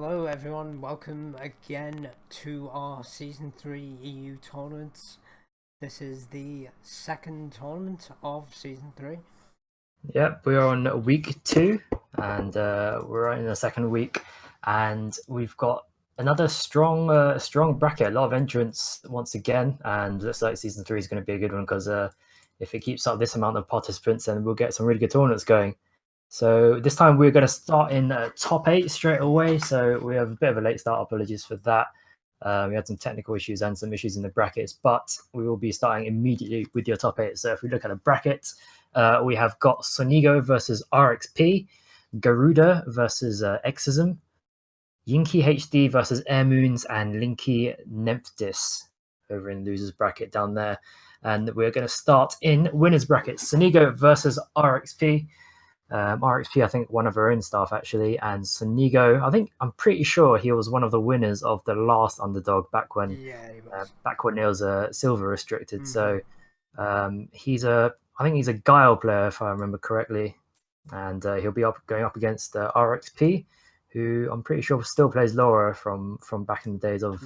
Hello everyone, welcome again to our Season 3 EU tournaments. This is the second tournament of Season 3. Yep, we're on week 2 and we're in the second week, and we've got another strong bracket, a lot of entrants once again, and looks like Season 3 is going to be a good one because if it keeps up this amount of participants, then we'll get some really good tournaments going. So this time we're going to start in top 8 straight away, so we have a bit of a late start, apologies for that. We had some technical issues and some issues in the brackets, but we will be starting immediately with your top 8. So if we look at the brackets, we have got Sonigo versus RXP, Garuda versus Exism, Yinky HD versus Air Moons, and Linky Nephthys over in losers bracket down there. And we're going to start in winners bracket, Sonigo versus RXP. RXP, I think one of her own staff actually, and Sonigo, I'm pretty sure he was one of the winners of the last underdog back when it was silver restricted. So I think he's a Guile player if I remember correctly, and he'll be going up against RXP, who I'm pretty sure still plays Laura from back in the days of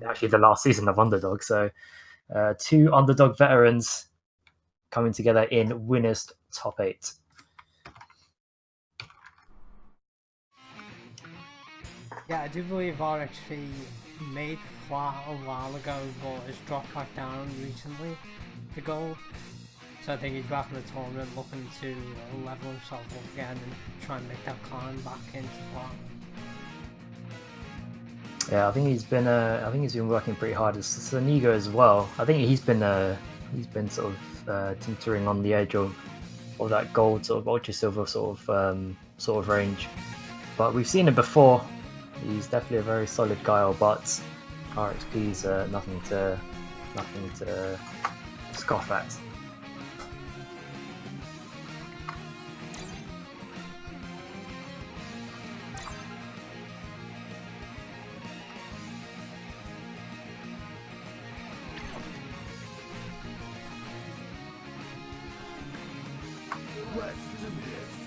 actually the last season of Underdog. So two Underdog veterans coming together in winners top 8. Yeah, I do believe RXP made flat a while ago, but has dropped back down recently to gold. So I think he's back in the tournament looking to level himself up again and try and make that climb back into flat. Yeah, I think he's been working pretty hard. As Sonigo as well. I think he's been sort of tinkering on the edge of that gold sort of ultra silver sort of range. But we've seen him before. He's definitely a very solid Guile, but RXP's nothing to scoff at.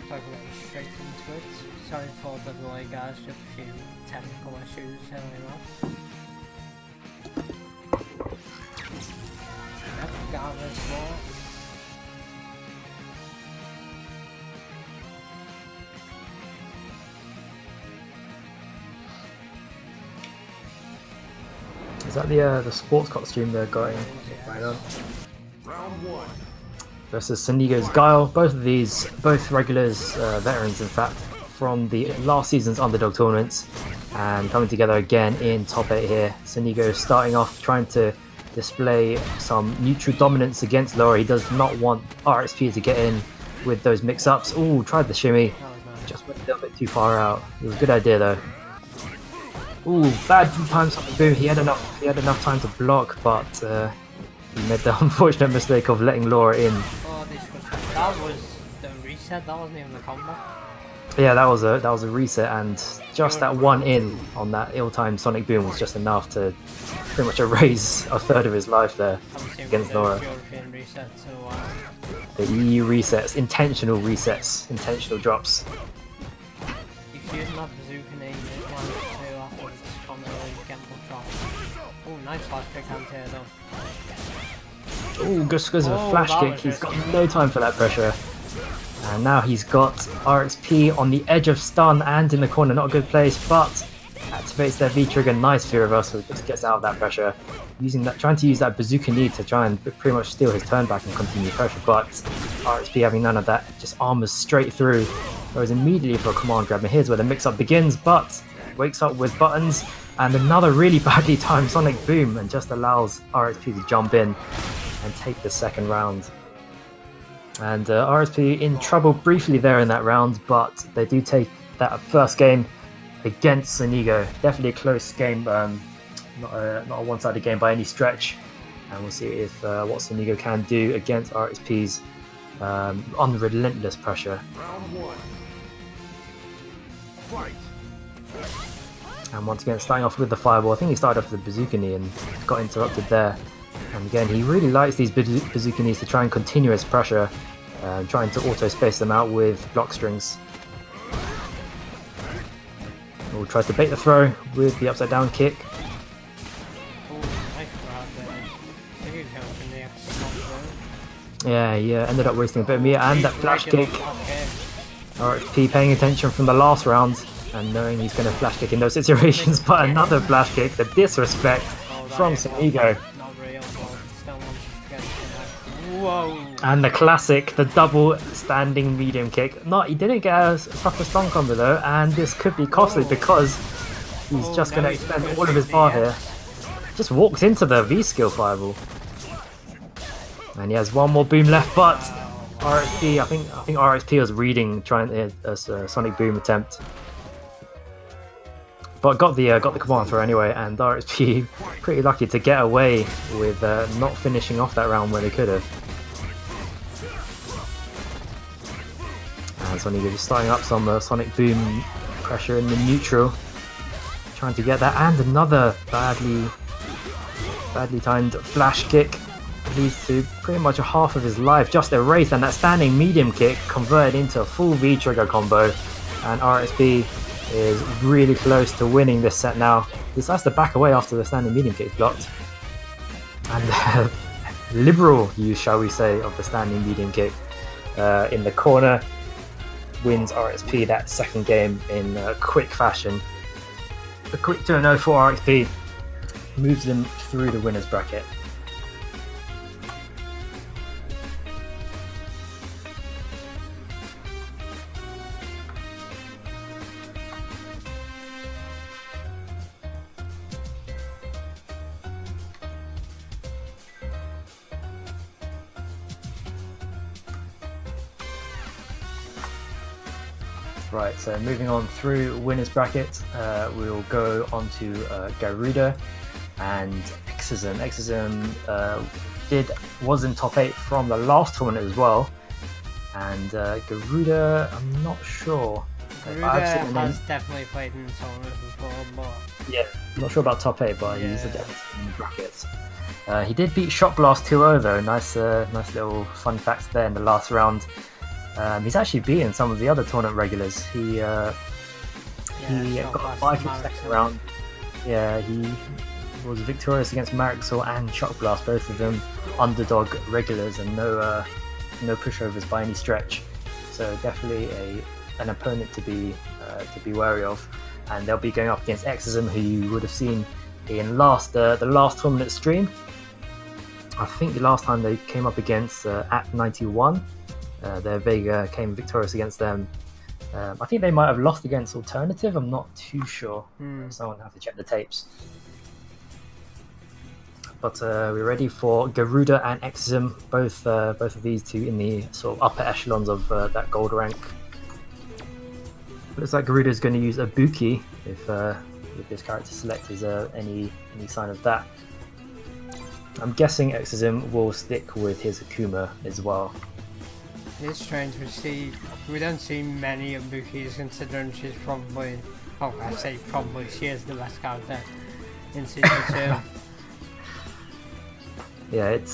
So we're getting straight into it. Sorry for the delay guys, just a few technical issues earlier on. Yep, got this more. Is that the sports costume they're going right on? Round 1. Versus Sonigo's Guile. Both regulars, veterans in fact, from the last season's Underdog tournaments, and coming together again in top 8 here. Sonigo starting off trying to display some neutral dominance against Laura. He does not want RXP to get in with those mix-ups. Ooh, tried the shimmy. Just went a little bit too far out. It was a good idea though. Ooh, bad time boom. He had enough time to block, but he made the unfortunate mistake of letting Laura in. Oh, that was the reset, that wasn't even the combo. Yeah, that was a reset, and just that one in on that ill-timed Sonic Boom was just enough to pretty much erase a third of his life there against Laura. Reset, so, the EU resets, intentional drops. if you didn't have Bazooka name, it went to afterwards from the gamble drop. Oh, nice flash kick anti-air though. Ooh, just because of a flash kick, he's got no time for that pressure. And now he's got RXP on the edge of stun and in the corner, not a good place, but activates their V-trigger, nice fear reversal, just gets out of that pressure. Trying to use that bazooka knee to try and pretty much steal his turn back and continue pressure, but RXP having none of that, just armors straight through, goes immediately for a command grab, and here's where the mix-up begins, but wakes up with buttons, and another really badly timed Sonic Boom, and just allows RXP to jump in and take the second round. And RXP in trouble briefly there in that round, but they do take that first game against Sonigo. Definitely a close game, not a one-sided game by any stretch. And we'll see if what Sonigo can do against RXP's unrelentless pressure. Round 1. Fight. And once again, starting off with the fireball. I think he started off with the bazooka knee and got interrupted there. And again, he really likes these bazooka knees to try and continue his pressure, trying to auto-space them out with block strings. Will tries to bait the throw with the upside down kick. Oh, nice grab there. I think he's going for the next slot Yeah, he ended up wasting a bit of meat and that flash kick. Okay. RXP paying attention from the last round and knowing he's going to flash kick in those situations, but another flash kick, the disrespect from Sonigo. Not real, but still wants to get it. Whoa! And the classic, the double standing medium kick. He didn't get a proper strong combo though, and this could be costly because he's just going to expend all of his bar here. Just walks into the V-skill fireball. And he has one more boom left, but RXP, I think RXP was reading, trying to hit a Sonic Boom attempt. But got the command throw anyway, and RXP pretty lucky to get away with not finishing off that round where they could have. And Sonic just starting up some Sonic Boom pressure in the neutral, trying to get that, and another badly timed flash kick leads to pretty much a half of his life just erased, and that standing medium kick converted into a full V trigger combo, and RXP is really close to winning this set now. Decides to back away after the standing medium kick is blocked. And liberal use, shall we say, of the standing medium kick in the corner wins RXP that second game in quick fashion. A quick 2-0 for RXP moves them through the winners bracket. Right, so moving on through winners bracket, we'll go on to Garuda and Exism. Exism was in top 8 from the last tournament as well, and Garuda, I'm not sure. Garuda has definitely played in the tournament before, but yeah, I'm not sure about top 8, but he's definitely in the brackets. He did beat Shot Blast 2-0 though. Nice little fun facts there in the last round. He's actually beaten some of the other tournament regulars. He got a 5 in the second round. Yeah, he was victorious against Marixor and Shock Blast, both of them underdog regulars and no pushovers by any stretch. So definitely an opponent to be wary of. And they'll be going up against Exism, who you would have seen in the last tournament stream. I think the last time they came up against at 91. Their Vega came victorious against them. I think they might have lost against Alternative. I'm not too sure. Someone have to check the tapes. But we're ready for Garuda and Exism, both of these two in the sort of upper echelons of that gold rank. Looks like Garuda is going to use Ibuki if this character select is any sign of that. I'm guessing Exism will stick with his Akuma as well. it's strange to see. We don't see many Ibukis, considering she's probably, I say probably, she is the best character in season 2. Yeah, it's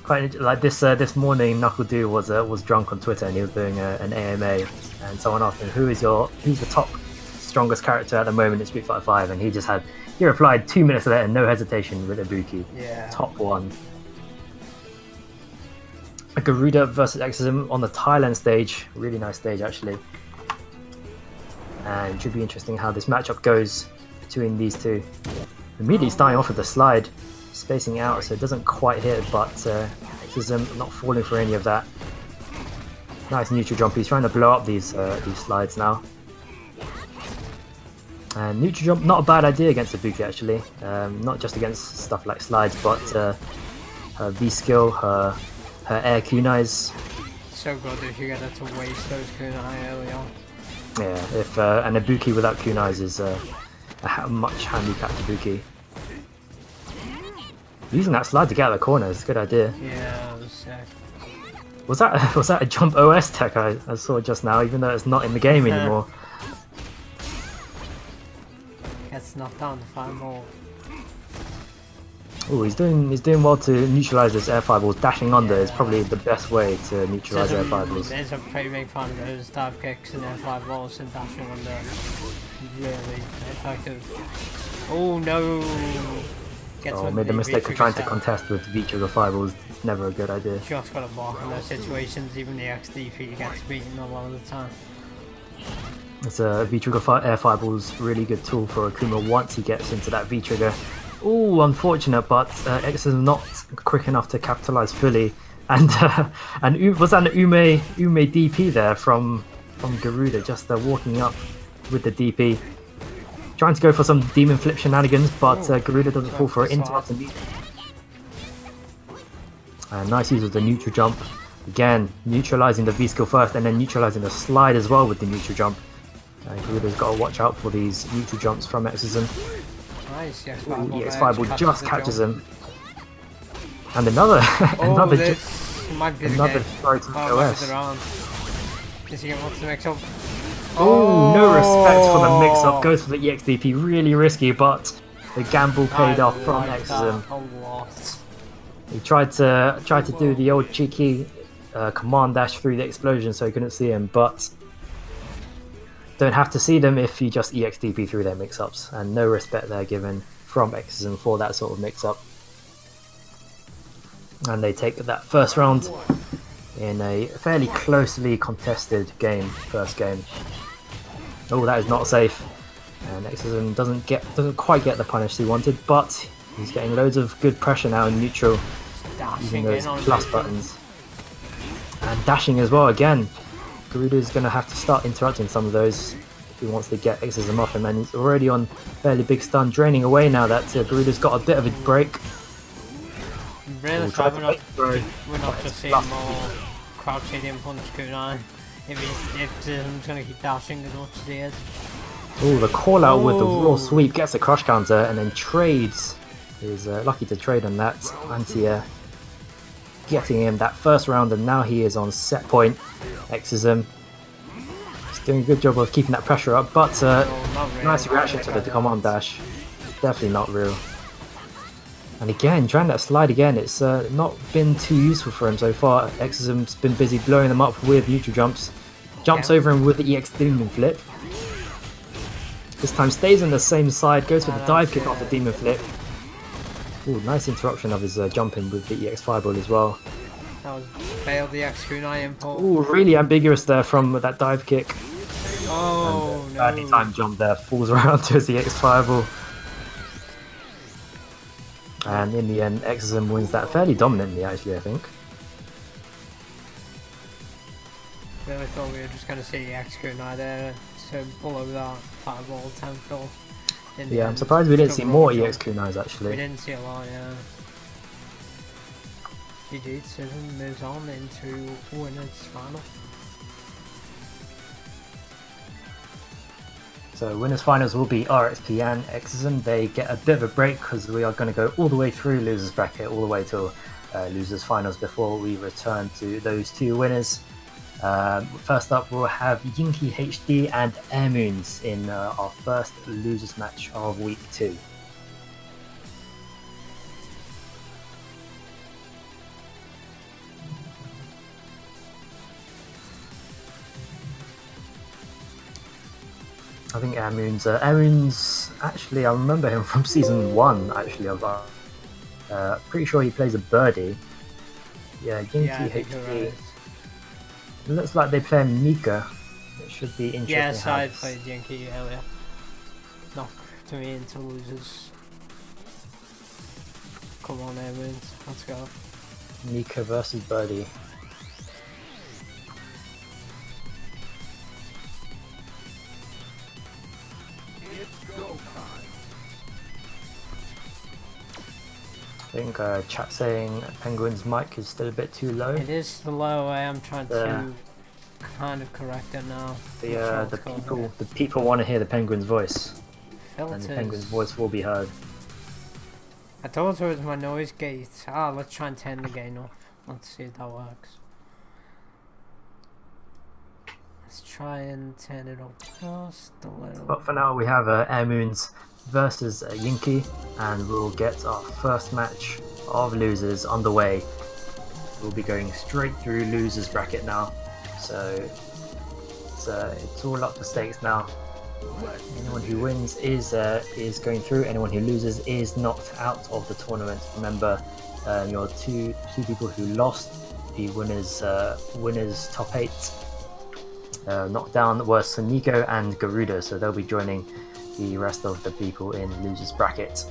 quite like this morning. Knuckle was drunk on Twitter and he was doing an AMA, and someone asked him who's the top strongest character at the moment in Street Fighter 5, and he replied 2 minutes later, no hesitation, with Ibuki. Yeah. Top one. Garuda versus Exism on the Thailand stage. Really nice stage actually. And it should be interesting how this matchup goes between these two. Immediately starting off with the slide, spacing out so it doesn't quite hit, but Exism not falling for any of that. Nice neutral jump. He's trying to blow up these slides now. And neutral jump, not a bad idea against Ibuki actually. Not just against stuff like slides, but her V skill, her air kunais. So good if you get her to waste those kunai early on. Yeah, if an Ibuki without kunais is a much handicapped Ibuki. Using that slide to get out of the corner is a good idea. Yeah, that was sick. Was that a jump OS tech I saw just now, even though it's not in the game anymore? Gets knocked down to 5 more. Oh, he's doing well to neutralize this air fireballs. Dashing under is probably the best way to neutralize air fireballs. There's a pretty big fan of those dive kicks and air fireballs and dashing under. really effective. Oh no! Gets Oh, on made the mistake of V-trigger trying to set. contest with V-trigger fireballs. It's never a good idea. Just gotta block in those situations, even the XDP gets beaten a lot of the time. It's a V-trigger air fireball's really good tool for Akuma once he gets into that V-trigger. Oh, unfortunate, but X is not quick enough to capitalize fully. And was that an Ume DP there from Garuda, just walking up with the DP, trying to go for some demon flip shenanigans, but Garuda doesn't fall for it. Interrupt immediately. Nice use of the neutral jump. Again, neutralizing the V skill first, and then neutralizing the slide as well with the neutral jump. Garuda's got to watch out for these neutral jumps from Exorcism. Nice, yes, EX Fireball just catches him. And another another try to OS. Is he going to mix up? Oh, no respect for the mix-up. Goes for the EXDP. Really risky, but the gamble paid off from Exorcism. He tried to do the old cheeky command dash through the explosion so he couldn't see him, but don't have to see them if you just EXDP through their mix-ups, and no respect there given from Exorcism for that sort of mix-up. And they take that first round in a fairly closely contested game, first game. Oh, that is not safe. And Exorcism doesn't quite get the punish he wanted, but he's getting loads of good pressure now in neutral, using those plus buttons. And dashing as well again. Garuda's going to have to start interrupting some of those if he wants to get Exorcism off him, and he's already on fairly big stun, draining away now that Garuda's got a bit of a break. Really we're not just seeing more crouch hit punch kunai if Exorcism's going to keep dashing as much as he is. Oh, the call out with the raw sweep, gets a crush counter and then trades. He's lucky to trade on that anti-air, getting him that first round, and now he is on set point. Exorcism is doing a good job of keeping that pressure up, but nice reaction to the command dash. Definitely not real. And again, trying that slide again, it's not been too useful for him so far. Exorcism's been busy blowing them up with neutral jumps. Jumps over him with the EX Demon Flip. This time stays on the same side, goes for the dive kick off the Demon Flip. Ooh, nice interruption of his jumping with the EX Fireball as well. That was failed the X kunai import. Ooh, really ambiguous there from that dive kick. Oh, and, no. badly timed jump there, falls around to his EX Fireball. And in the end, Exorcism wins that fairly dominantly, actually, I think. Really thought we were just going to see the X kunai there to below that fireball temple. Yeah, I'm surprised we didn't see more EX kunais, actually. We didn't see a lot, yeah. GG, Exorcism moves on into winners final. So winners finals will be RXP and Exorcism. They get a bit of a break because we are going to go all the way through losers bracket, all the way till losers finals before we return to those two winners. First up, we'll have Yinky HD and Air Moons in our first losers match of week 2. I think Air Moons, actually, I remember him from season 1, actually, of pretty sure he plays a birdie. Yeah, Yinky HD. It looks like they play Mika. It should be interesting. Yes, I played Yinky earlier. Knock to me into losers. Come on, Edmonds, let's go. Mika versus Birdie. I think chat saying Penguin's mic is still a bit too low. It is the low. I am trying to kind of correct it now. The people want to hear the Penguin's voice, Filters. and the Penguin's voice will be heard. I thought it was my noise gate. Let's try and turn the gain off. Let's see if that works. Let's try and turn it up just a little. But for now, we have Air Moons versus Yinky, and we'll get our first match of losers underway. We'll be going straight through losers bracket now, so it's all up for stakes now. Anyone who wins is going through. Anyone who loses is knocked out of the tournament. Remember, your two people who lost, the winners top 8 knockdown were Soniko and Garuda, so they'll be joining the rest of the people in losers bracket.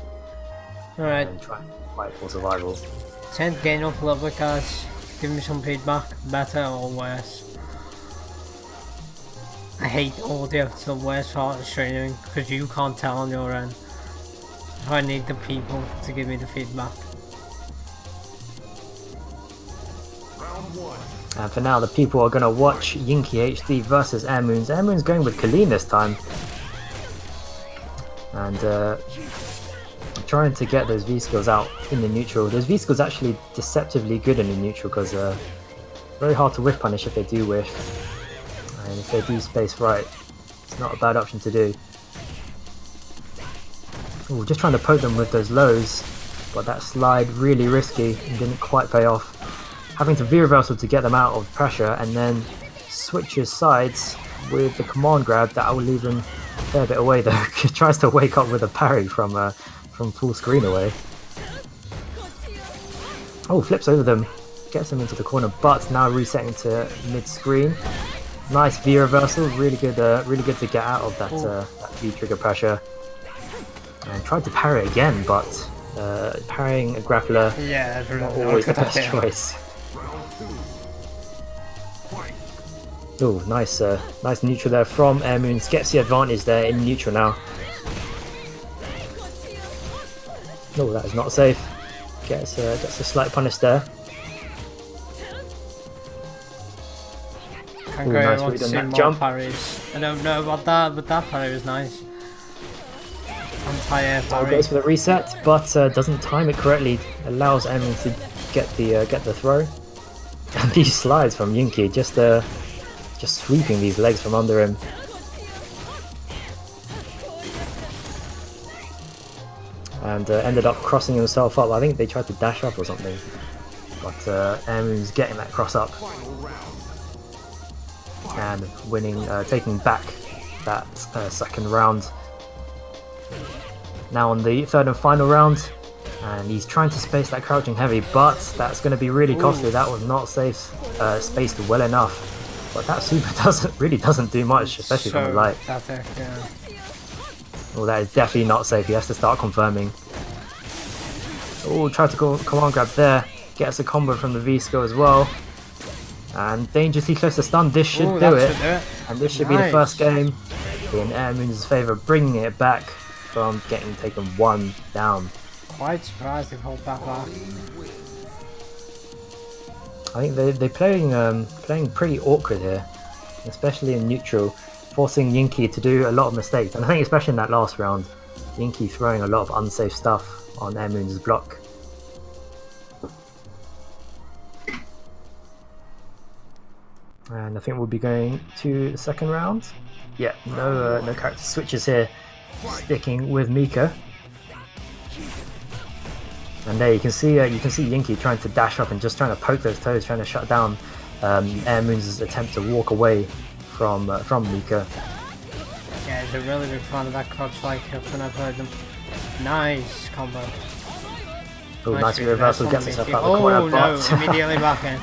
Alright. And try and fight for survival. 10th gain up a little bit, guys. Give me some feedback, better or worse. I hate audio, it's the worst part of streaming because you can't tell on your end. So I need the people to give me the feedback. Round 1. And for now, the people are going to watch Yinky HD versus Airmoons. Airmoons going with Colleen this time. And trying to get those V-skills out in the neutral. Those V-skills actually deceptively good in the neutral because very hard to whiff punish if they do whiff. And if they do space right, it's not a bad option to do. Ooh, just trying to poke them with those lows, but that slide really risky and didn't quite pay off. Having to V-reversal to get them out of pressure and then switches sides with the command grab that will leave him a fair bit away though. Tries to wake up with a parry from full screen away. Oh, flips over them, gets him into the corner, but now resetting to mid-screen. Nice V reversal, really good to get out of that V trigger pressure. And tried to parry again, but parrying a grappler, Yeah, not always the best choice. Oh, nice neutral there from Airmoons. Gets the advantage there in neutral now. Oh, that is not safe. Gets a slight punish there. I Ooh, nice want to read on see that more jump. parries. I don't know about that, but that parry was nice. Anti-air So parry. goes for the reset, but doesn't time it correctly. Allows Airmoons to get the throw. And these slides from Yinky, just sweeping these legs from under him. And ended up crossing himself up. I think they tried to dash up or something. But Airmoons getting that cross up. And winning, taking back that second round. Now on the third and final round. And he's trying to space that crouching heavy, but that's going to be really costly. That was not safe, spaced well enough. But that super really doesn't do much, especially from the light. Pathetic, yeah. Well, that is definitely not safe. He has to start confirming. Oh, tried to go command grab there. Gets a combo from the V-skill as well. And dangerously close to stun. This should do it. And this should be the first game in Airmoons' favour, bringing it back from getting taken 1 down. Quite surprised they pulled that back. I think they're playing pretty awkward here, especially in neutral, forcing Yinky to do a lot of mistakes. And I think especially in that last round, Yinky throwing a lot of unsafe stuff on Airmoons' block. And I think we'll be going to the second round. Yeah, no character switches here, sticking with Mika. And there you can see Yinky trying to dash up and just trying to poke those toes, trying to shut down Airmoons' attempt to walk away from Mika. Yeah, he's a really big fan of that crotch-like hook when I've heard them. Nice combo. Oh, nice reversal, gets himself out of the corner. Oh no, immediately back in.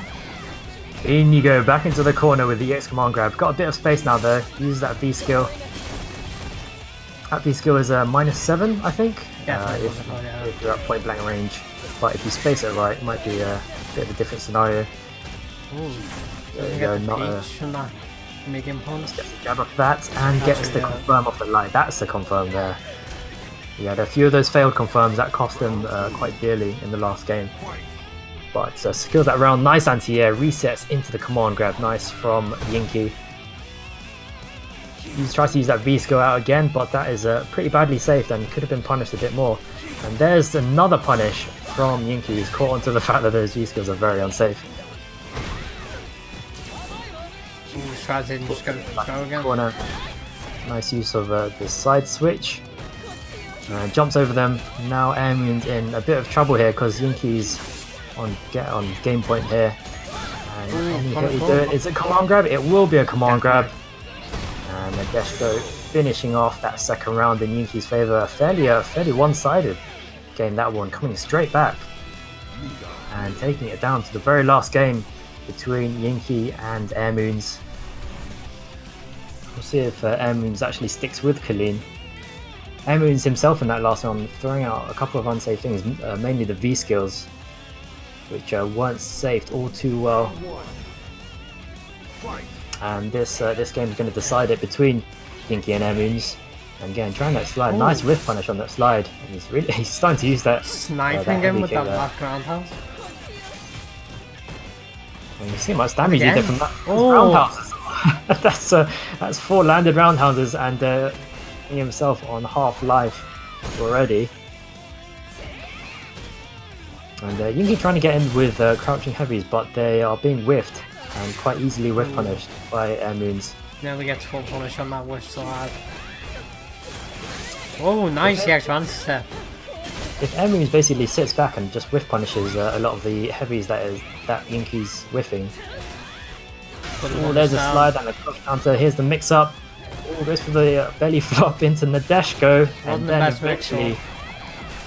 In you go, back into the corner with the EX command grab. Got a bit of space now though, use that V skill. That V skill is -7, I think, if you're at point blank range. But if you space it right, it might be a bit of a different scenario. Ooh, There you go, not a... from that medium punch. Gets the jab off that and gets the confirm off the line. That's the confirm there. Yeah, there are a few of those failed confirms that cost him quite dearly in the last game. But secures that round. Nice anti-air, resets into the command grab. Nice from Yinky. He tries to use that V-skill out again, but that is pretty badly saved and could have been punished a bit more. And there's another punish from Yinky, who's caught onto the fact that those V-skills are very unsafe. Just go again. Corner. Nice use of the side switch. Jumps over them. Now Airmoons in a bit of trouble here because Yinky's on game point here. And any hit will do it. Is it command grab? It will be a command grab. And Deshko finishing off that second round in Yinki's favor. Fairly one-sided game, that one, coming straight back and taking it down to the very last game between Yinki and Air Moons. We'll see if Air Moons actually sticks with Colleen. Air Moons himself in that last round throwing out a couple of unsafe things, mainly the V skills, which weren't saved all too well. And this game is going to decide it between Yinki and Air Moons. And again, trying that slide, nice whiff punish on that slide. He's starting to use that sniping him with that background house. And you see how much damage he did from that roundhouses. That's 4 landed roundhouses, and he himself on half life already. And Yinki trying to get in with crouching heavies, but they are being whiffed and quite easily whiff punished by Air Moons. Nearly gets full punish on that whiff slide. Oh, nice the advanced step. If Air Moons basically sits back and just whiff punishes a lot of the heavies that Yinki's whiffing. Oh, there's a slide and a cross counter. Here's the mix up. Oh, goes for the belly flop into Nadeshko, and then eventually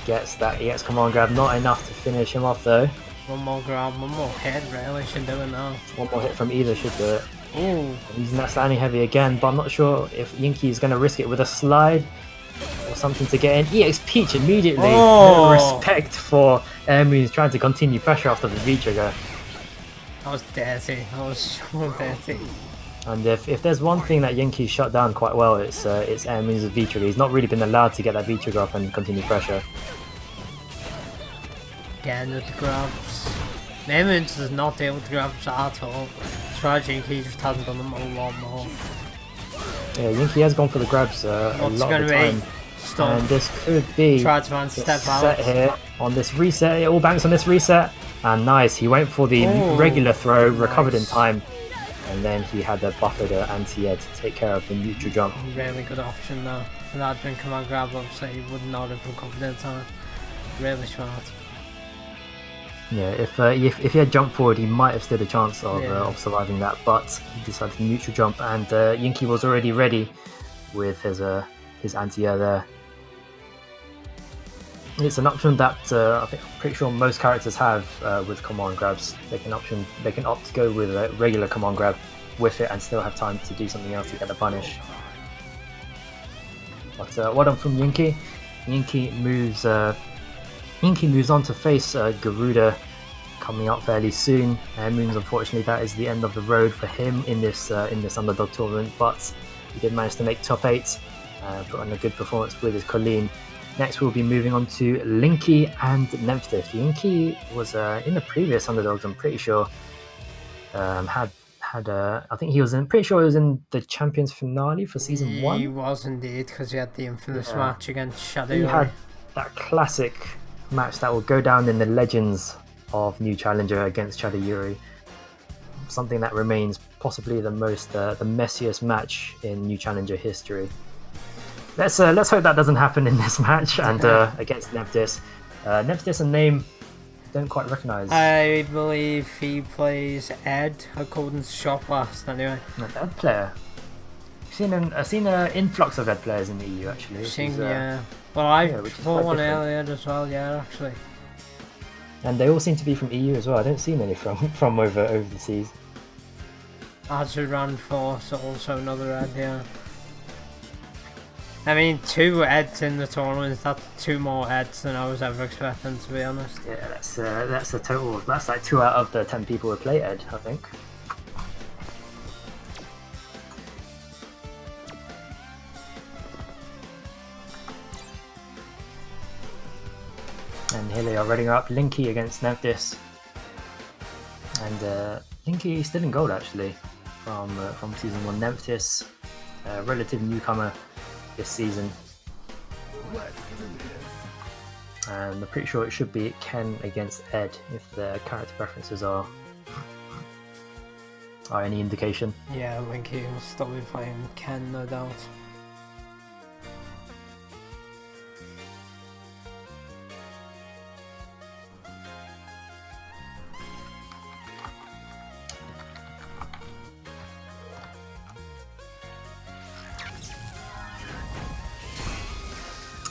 gets command grab. Not enough to finish him off though. One more grab, one more hit really should do it now. One more hit from either should do it. Ooh. Using that standing heavy again, but I'm not sure if Yinki is going to risk it with a slide or something to get in. EX Peach immediately. No respect for Air Moons trying to continue pressure after the V trigger. That was dirty. That was so dirty. And if there's one thing that Yinki's shut down quite well, it's Air Moons' V trigger. He's not really been allowed to get that V trigger off and continue pressure. Again with the grabs. Air Moons does not deal with the grabs at all. Yinki just hasn't done them a lot more. Yeah, Yinki has gone for the grabs a lot of the time. And this could be set here on this reset. It all banks on this reset. And nice, he went for the regular throw, recovered in time. And then he had the buffered anti-air to take care of the neutral jump. Really good option though. For that drink command grab, obviously he would not have recovered in time. Really smart. Yeah, if he had jumped forward, he might have stood a chance of surviving that, but he decided to neutral jump, and Yinki was already ready with his anti-air there. It's an option that I'm pretty sure most characters have with command grabs. They can opt to go with a regular command grab with it and still have time to do something else to get the punish. But well done from Yinki. Yinki moves on to face Garuda coming up fairly soon. Air Moons, unfortunately, that is the end of the road for him in this underdog tournament, but he did manage to make top 8, put on a good performance with his Colleen. Next, we'll be moving on to Linky and Nephthys. Linky was in the previous underdogs, I'm pretty sure. I think he was pretty sure he was in the Champions finale for season 1. He was indeed, because he had the infamous match against Shadow. He had that classic match that will go down in the legends of New Challenger against Shadow Yuri. Something that remains possibly the messiest match in New Challenger history. Let's hope that doesn't happen in this match and against Nephthys. Nephthys, a name I don't quite recognise. I believe he plays Ed, according to Shop last anyway. An Ed player. I've seen an influx of Ed players in the EU actually. Yeah. Well, I fought one earlier as well, yeah, actually. And they all seem to be from EU as well. I don't see many from over the seas. Azuran Force, also another Ed, yeah. I mean, 2 Eds in the tournament, that's 2 more Eds than I was ever expecting, to be honest. Yeah, that's a total, that's like 2 out of the 10 people who play Ed, I think. And here they are reading up Linky against Nephthys. And Linky still in gold actually from season 1. Nephthys, relative newcomer this season. And I'm pretty sure it should be Ken against Ed if the character preferences are any indication. Yeah, Linky will still be playing Ken, no doubt.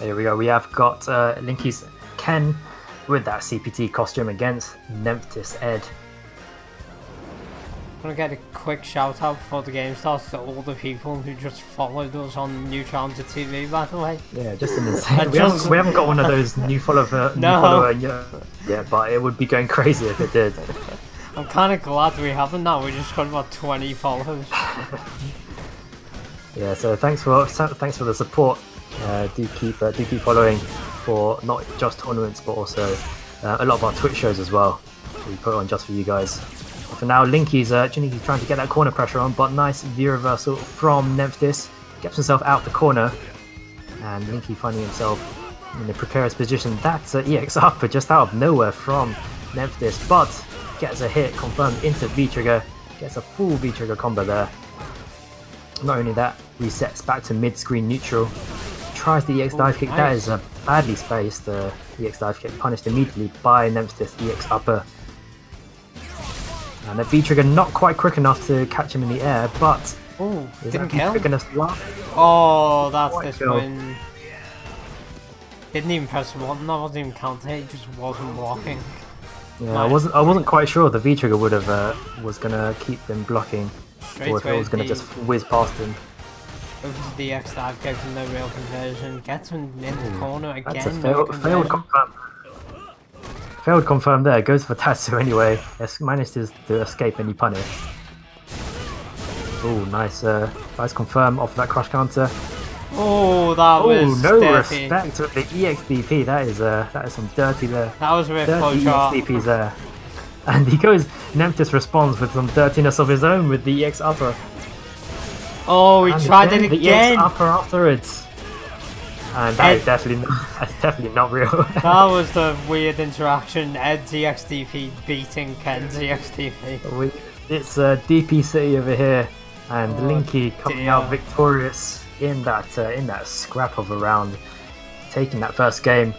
Here we go. We have got Linky's Ken with that CPT costume against Nephthys Ed. I'm gonna get a quick shout out before the game starts to all the people who just followed us on New Challenger TV, by the way. Yeah, just an insane. We haven't got one of those new follower, yeah, but it would be going crazy if it did. I'm kind of glad we haven't now. We just got about 20 followers. Yeah, so thanks for the support. Do keep following for not just tournaments but also a lot of our Twitch shows as well. We put on just for you guys. But for now, Linky's trying to get that corner pressure on, but nice view reversal from Nephthys. Gets himself out the corner, and Linky finding himself in a precarious position. That's an EX upper just out of nowhere from Nephthys, but gets a hit confirmed into V-trigger. Gets a full V-trigger combo there. Not only that, resets back to mid-screen neutral. Tries the EX dive kick. Nice. That is a badly spaced EX dive kick, punished immediately by Nephthys EX upper. And the V-trigger not quite quick enough to catch him in the air, but didn't kill. quick enough to laugh? Oh, that's Quite this kill. win. Didn't even press the button. That wasn't even counting. It just wasn't blocking. Yeah, Nice. I wasn't quite sure the V-trigger would have was gonna keep him blocking, Straight or if it was gonna away, just whiz past him. opens the X dive kick with no real conversion. Gets him in the corner again. That's a no failed conversion. confirm. Failed confirm there. Goes for Tatsu anyway. Manages to escape any punish. Oh, nice confirm off that crush counter. Oh, that was no dirty. respect with the EXDP. That is some dirty there. That was a bit Dirty flowchart. EXDPs there. And he goes. Nephthys responds with some dirtiness of his own with the EX upper. Oh, he And tried it the again. EX upper afterwards. And that is definitely not real. That was the weird interaction. Ed's EXDP beating Ken's EXDP. It's DP City over here, and Oh, Linky coming dear. out victorious in that scrap of a round, taking that first game.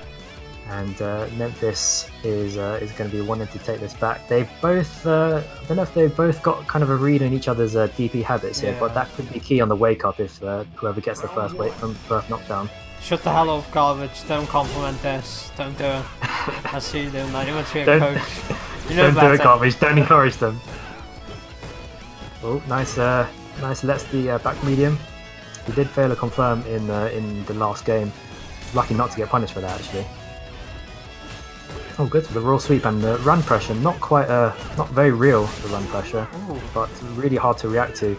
And Nephthys is going to be wanting to take this back. They've both, I don't know if they've both got kind of a read on each other's DP habits here, but Yeah. that could be key on the wake up if whoever gets the first knockdown. Shut the hell up, garbage. Don't compliment this. Don't do it. I see you doing that. You want to be a Don't- coach. You know Don't do it, better. garbage. Don't encourage them. Oh, nice lets the back medium. He did fail a confirm in the last game. Lucky not to get punished for that actually. Oh, good for the raw sweep and the run pressure. Not very real, the run pressure, Ooh. but really hard to react to.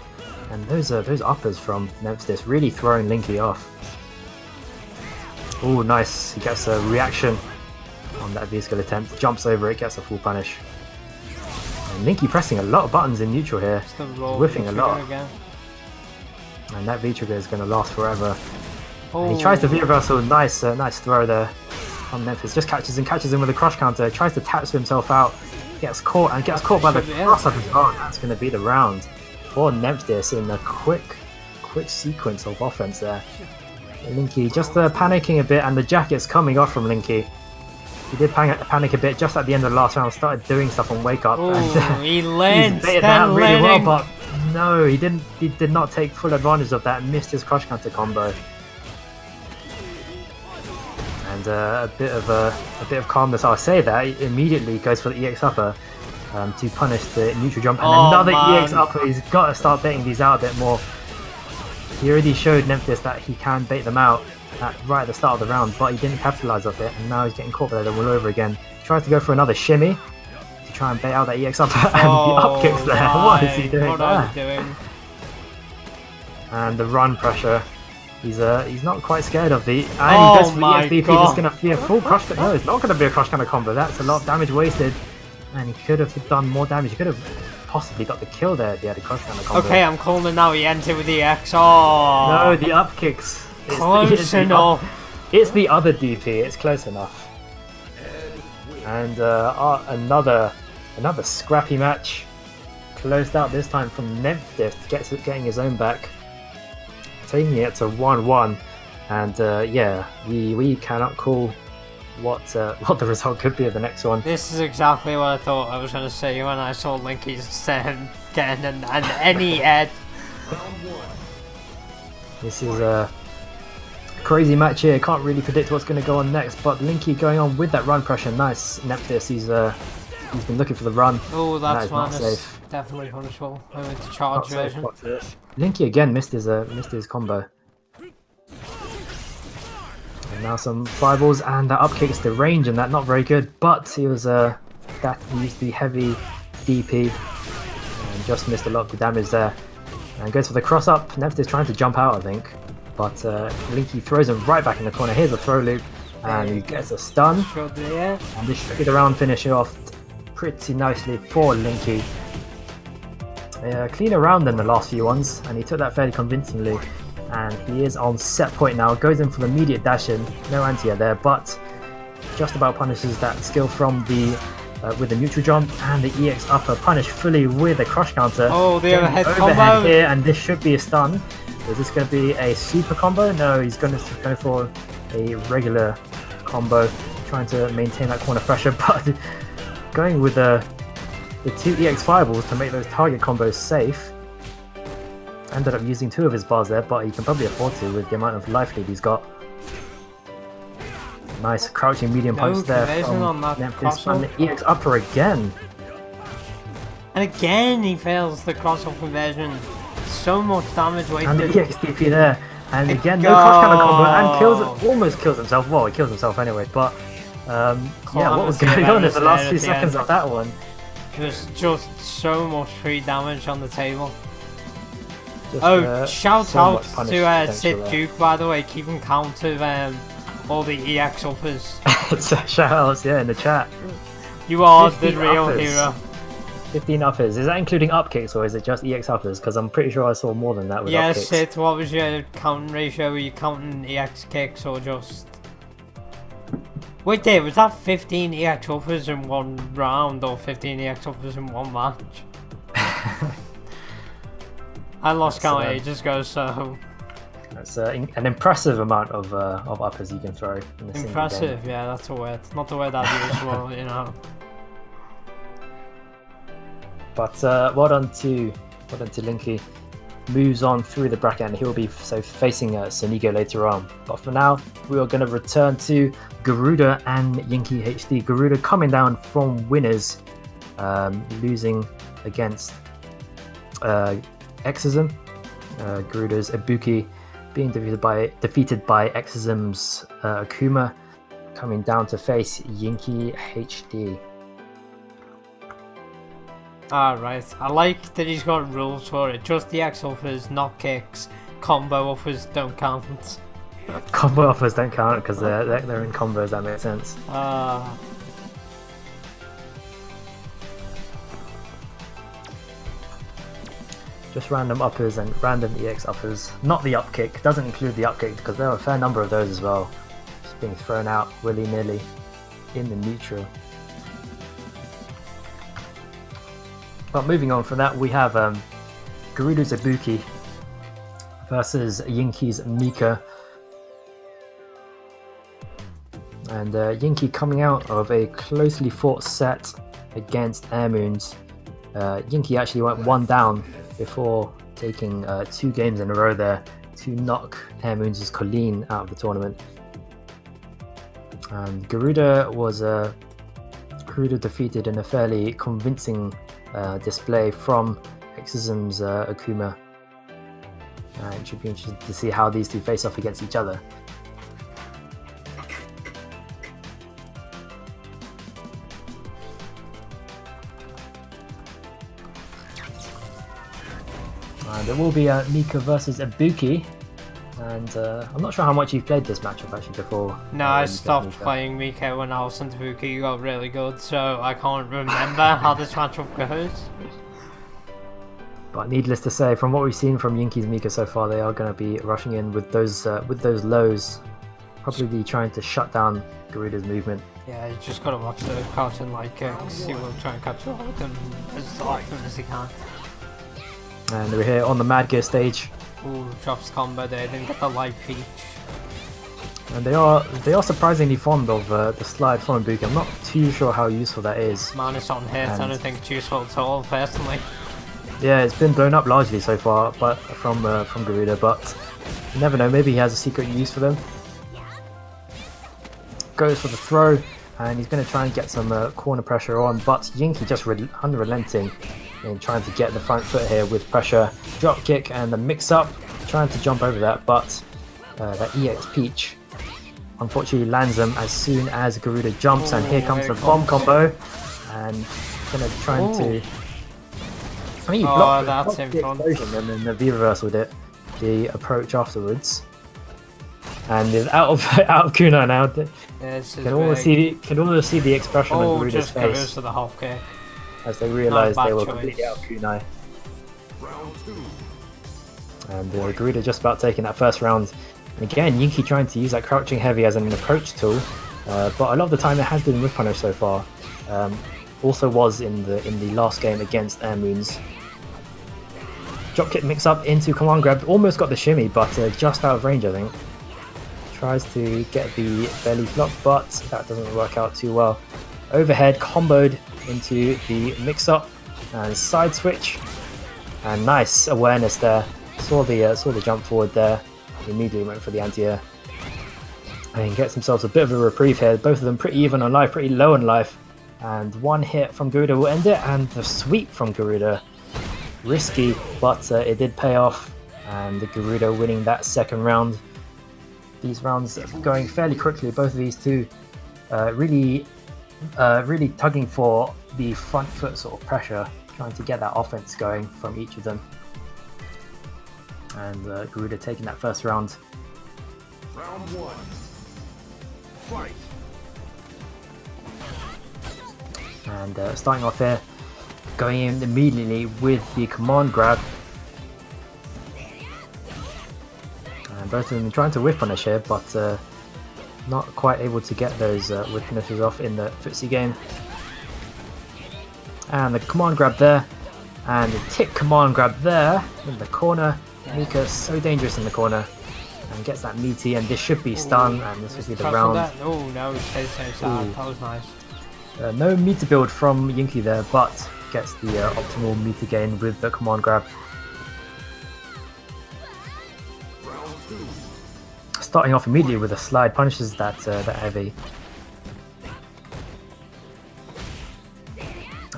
And those uppers from Nephthys really throwing Linky off. Oh, nice. He gets a reaction on that V-skill attempt. Jumps over it, gets a full punish. And Linky pressing a lot of buttons in neutral here. It's the raw Whiffing a V-trigger lot. again. And that V-trigger is going to last forever. Oh. And he tries the V-reversal. Nice throw there from Nephthys. Just catches him with a crush counter. Tries to Tatsu himself out. Gets caught by the Yeah. cross up as well. That's going to be the round for Nephthys in a quick sequence of offense there. Linky just panicking a bit, and the jacket's coming off from Linky. He did panic a bit just at the end of the last round, started doing stuff on wake up. Ooh, And, he he's learned. baited that out really well, but no, he didn't. He did not take full advantage of that. Missed his crush counter combo. And a bit of calmness. I'll say that he immediately goes for the EX upper to punish the neutral jump, and Oh, another man. EX upper. He's got to start baiting these out a bit more. He already showed Nephthys that he can bait them out right at the start of the round, but he didn't capitalize off it, and now he's getting caught by them all over again. He tries to go for another shimmy to try and bait out that EX upper, and the up kicks there. What is he doing What there? are you doing? And the run pressure. He's not quite scared of the. And Oh he goes for the my EXDP. God. It's going to be a full crush. No, it's not going to be a crush kind of combo. That's a lot of damage wasted. And he could have done more damage. He could have possibly got the kill there if he had a crush kind of combo. Okay, I'm calling it now. He entered with the X. Oh. No, the up kicks. It's Close the enough. It's the other DP. It's close enough. And another scrappy match, closed out this time from Nephthys, getting his own back, taking it to 1-1. And yeah, we cannot call what the result could be of the next one. This is exactly what I thought I was going to say when I saw Linky's getting an any Ed. This is crazy match here. Can't really predict what's going to go on next, but Linky going on with that run pressure. Nice. Nephthys, he's been looking for the run. Oh, that's not minus. safe. Definitely punishable. I went to charge version. Linky again missed his combo. And now some fireballs and that up kicks the range and that not very good, but he was that he used the heavy DP and just missed a lot of the damage there. And goes for the cross up. Nephthys trying to jump out, I think, but Linky throws him right back in the corner. Here's a throw loop, and he gets a stun. And this should be the round finishing off pretty nicely for Linky. Clean around in the last few ones, and he took that fairly convincingly. And he is on set point now, goes in for the immediate dash in, no anti-air there, but just about punishes that skill from the with the neutral jump, and the EX upper punished fully with a crush counter. Oh, the overhead overhead combo here, and this should be a stun. Is this going to be a super combo? No, he's going to go for a regular combo, trying to maintain that corner pressure, but going with the two EX fireballs to make those target combos safe. Ended up using 2 of his bars there, but he can probably afford to with the amount of life lead he's got. Nice crouching medium punch there from Nephthys, and the EX upper again. And again he fails the cross-up conversion. So much damage wasted. And the EX DP there. And again, no cross counter combo, and almost kills himself. Well, he kills himself anyway, but yeah, what was going on in the last few seconds of that one? There's just so much free damage on the table. Just, shout out to Sid Duke, by the way, keeping count of all the EX uppers. Shout outs, yeah, in the chat. You are the real hero. 15 uppers. Is that including up kicks or is it just EX uppers? Because I'm pretty sure I saw more than that with up kicks. Sid, what was your counting ratio? Were you counting EX kicks or just... Wait there, was that 15 EX uppers in one round or 15 EX uppers in one match? I lost count ages ago, so... That's an impressive amount of uppers you can throw in a impressive, game. Yeah, that's a word. Not the word I'd use, well, you know. But well done to Linky. Moves on through the bracket, and he'll be facing Sonigo later on. But for now, we are going to return to Garuda and Yinky HD. Garuda coming down from winners, losing against Exism. Garuda's Ibuki being defeated by Exism's Akuma, coming down to face Yinky HD. Alright, I like that he's got rules for it. Just the X uppers, not kicks. Combo uppers don't count. Combo uppers don't count because they're in combos, that makes sense. Just random uppers and random EX uppers. Not the up kick, doesn't include the up kick because there are a fair number of those as well. Just being thrown out willy-nilly in the neutral. But moving on from that, we have Garuda's Ibuki versus Yinky's Mika. And Yinky coming out of a closely fought set against Air Moons. Yinky actually went 1 down before taking 2 games in a row there to knock Air Moons' Colleen out of the tournament. And Garuda was defeated in a fairly convincing display from Exism's Akuma. It should be interesting to see how these two face off against each other. There will be Mika versus Ibuki, and I'm not sure how much you've played this matchup actually before. No, I stopped playing Mika when Alison Ibuki got really good, so I can't remember how this matchup goes. But needless to say, from what we've seen from Yinky's Mika so far, they are going to be rushing in with those lows, probably trying to shut down Garuda's movement. Yeah, you just got to watch the crouching light kicks. He will try and catch up with them as often as he can. And we're here on the Mad Gear stage. Ooh, drops combo there, didn't get the light peach. And they are surprisingly fond of the slide from Ibuki. I'm not too sure how useful that is. Minus on hit, I don't think it's useful at all, personally. Yeah, it's been blown up largely so far, but from Garuda. But you never know. Maybe he has a secret use for them. Goes for the throw, and he's going to try and get some corner pressure on. But Yinky just unrelenting in trying to get the front foot here with pressure. Drop kick and the mix-up, trying to jump over that, but that EX Peach unfortunately lands them as soon as Garuda jumps, and here comes the bomb combo, and gonna try to. I mean, he blocked the explosion and then the V reversaled it, the approach afterwards, and is out of kunai now. Can almost see the expression on Garuda's face. Just to the half kick. As they realised they were completely out of kunai. And Garuda just about taking that first round. And again, Yinky trying to use that crouching heavy as an approach tool, but a lot of the time it has been whip punish so far. Also was in the last game against Air Moons. Dropkick mix up into command grab, almost got the shimmy, but just out of range I think. Tries to get the belly flop, but that doesn't work out too well. Overhead comboed into the mix up and side switch, and nice awareness there. Saw the jump forward there. Immediately went for the anti-air and gets themselves a bit of a reprieve here. Both of them pretty even on life, pretty low on life, and one hit from Garuda will end it, and the sweep from Garuda, risky, but it did pay off, and the Garuda winning that second round. These rounds going fairly quickly, both of these two really tugging for the front foot sort of pressure, trying to get that offense going from each of them. And Garuda taking that first round. Round one. Fight. And starting off here, going in immediately with the command grab. And both of them trying to whip punish here, but not quite able to get those whip punishes off in the footsie game. And the command grab there, and the tick command grab there in the corner. Mika so dangerous in the corner, and gets that meaty, and this should be stun, and this will be the round. Oh no, it stays so that was nice. No meter build from Yinky there, but gets the optimal meter gain with the command grab. Starting off immediately with a slide, punishes that heavy.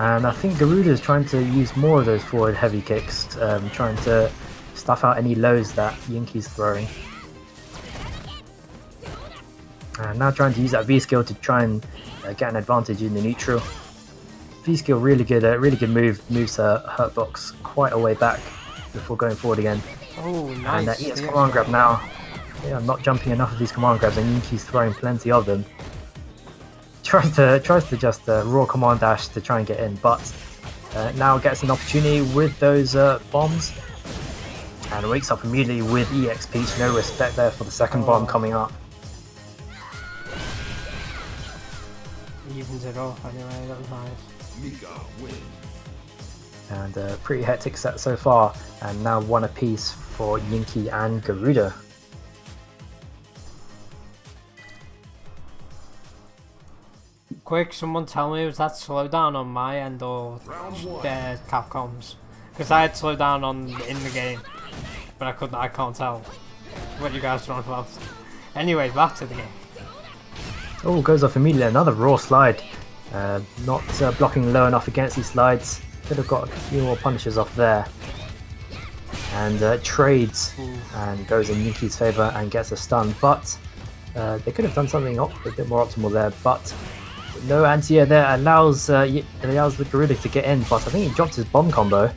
And I think Garuda is trying to use more of those forward heavy kicks, trying to stuff out any lows that Yinky's throwing. And now trying to use that V skill to try and get an advantage in the neutral. V skill really good move, moves her hurt box quite a way back before going forward again. Oh, nice. And that EX command grab now. Yeah, I'm not jumping enough of these command grabs, and Yinky's throwing plenty of them. Tries to just raw command dash to try and get in, but now gets an opportunity with those bombs, and wakes up immediately with EX Peach. No respect there for the second bomb coming up. Evens it off anyway, that was nice. Mika wins. And pretty hectic set so far, and now one apiece for Yinky and Garuda. Quick, someone tell me, was that slowdown on my end or Capcom's? Because I had slowdown in the game, but I can't tell what you guys are on about. Anyway, back to the game. Oh, goes off immediately, another raw slide. Not blocking low enough against these slides. Could have got a few more punishes off there. And trades and goes in Yinky's favour and gets a stun, but they could have done something a bit more optimal there, but no anti-air there allows the Garuda to get in, but I think he dropped his bomb combo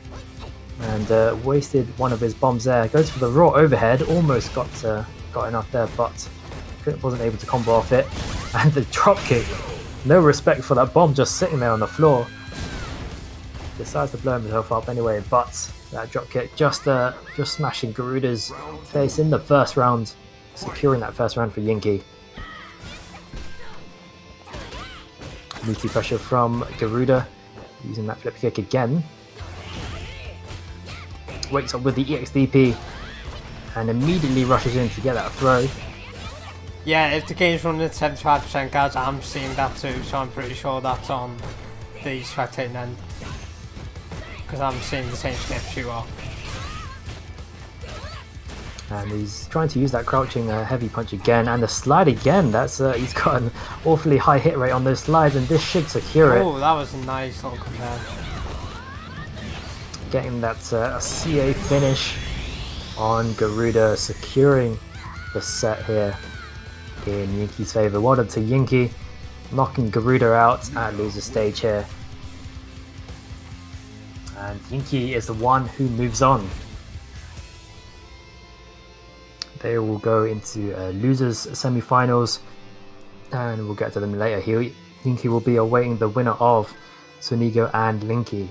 and wasted one of his bombs there. Goes for the raw overhead, almost got enough there, but wasn't able to combo off it. And the drop kick, no respect for that bomb just sitting there on the floor. Decides to blow himself up anyway, but that drop kick just smashing Garuda's face in the first round, securing that first round for Yinky. Meaty pressure from Garuda, using that flip kick again. Wakes up with the EXDP and immediately rushes in to get that throw. Yeah, if the game's running at 75%, guys, I'm seeing that too, so I'm pretty sure that's on the spectating end. because I'm seeing the same snap shoot off. And he's trying to use that crouching heavy punch again, and the slide again. That's he's got an awfully high hit rate on those slides, and this should secure it. Oh, that was a nice little compare. Getting that CA finish on Garuda, securing the set here in Yinki's favor. Well done to Yinki, knocking Garuda out at loser stage here. And Yinki is the one who moves on. They will go into losers semi-finals, and we'll get to them later. Yinki will be awaiting the winner of Sunigo and Linky.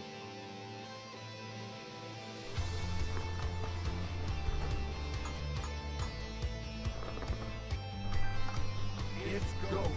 It's go time.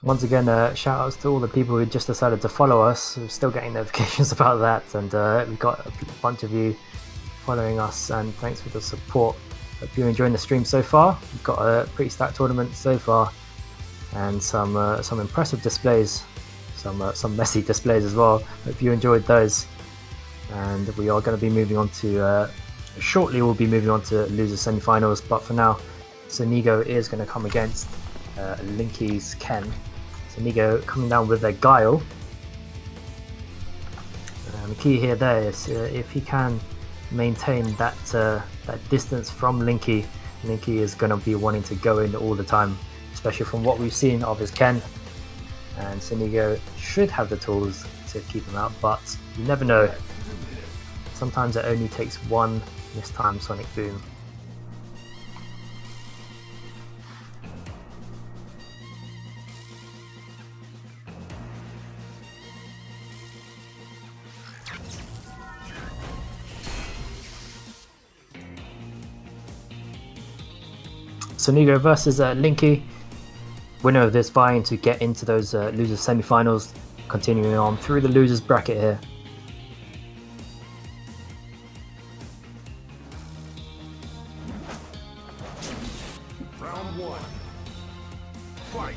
Once again, shout outs to all the people who just decided to follow us. We're still getting notifications about that, and we've got a bunch of you following us, and thanks for the support. Hope you're enjoying the stream so far. We've got a pretty stacked tournament so far, and some impressive displays, some messy displays as well. Hope you enjoyed those, and we are going to be moving on to shortly. We'll be moving on to loser semi-finals, but for now, Sonigo is going to come against Linky's Ken. Sonigo coming down with a Guile. The key here there is if he can maintain that that distance from Linky, Linky is going to be wanting to go in all the time, especially from what we've seen of his Ken. And Sonigo should have the tools to keep him out, but you never know. Sometimes it only takes one mistimed Sonic Boom. Sonigo versus Linky. Winner of this vying to get into those losers semi-finals. Continuing on through the losers bracket here. Round one. Fight.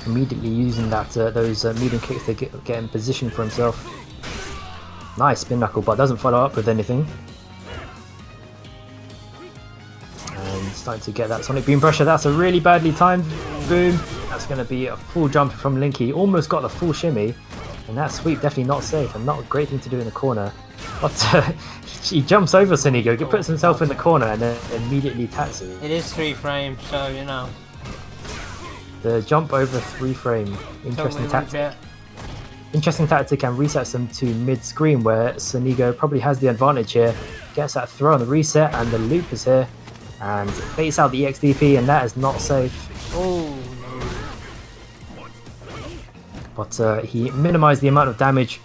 Immediately using that those medium kicks to get in position for himself. Nice spin knuckle, but doesn't follow up with anything. Starting to get that Sonic Boom pressure. That's a really badly timed boom. That's going to be a full jump from Linky. Almost got the full shimmy, and that sweep definitely not safe and not a great thing to do in the corner. But he jumps over Sonigo, puts himself in the corner, and then immediately taps it. It is 3 frames, so you know. The jump over 3 frame. Interesting tactic. Interesting tactic, and resets them to mid-screen where Sonigo probably has the advantage here. Gets that throw on the reset, and the loop is here. And baits out the EXDP, and that is not safe. Oh no. But he minimized the amount of damage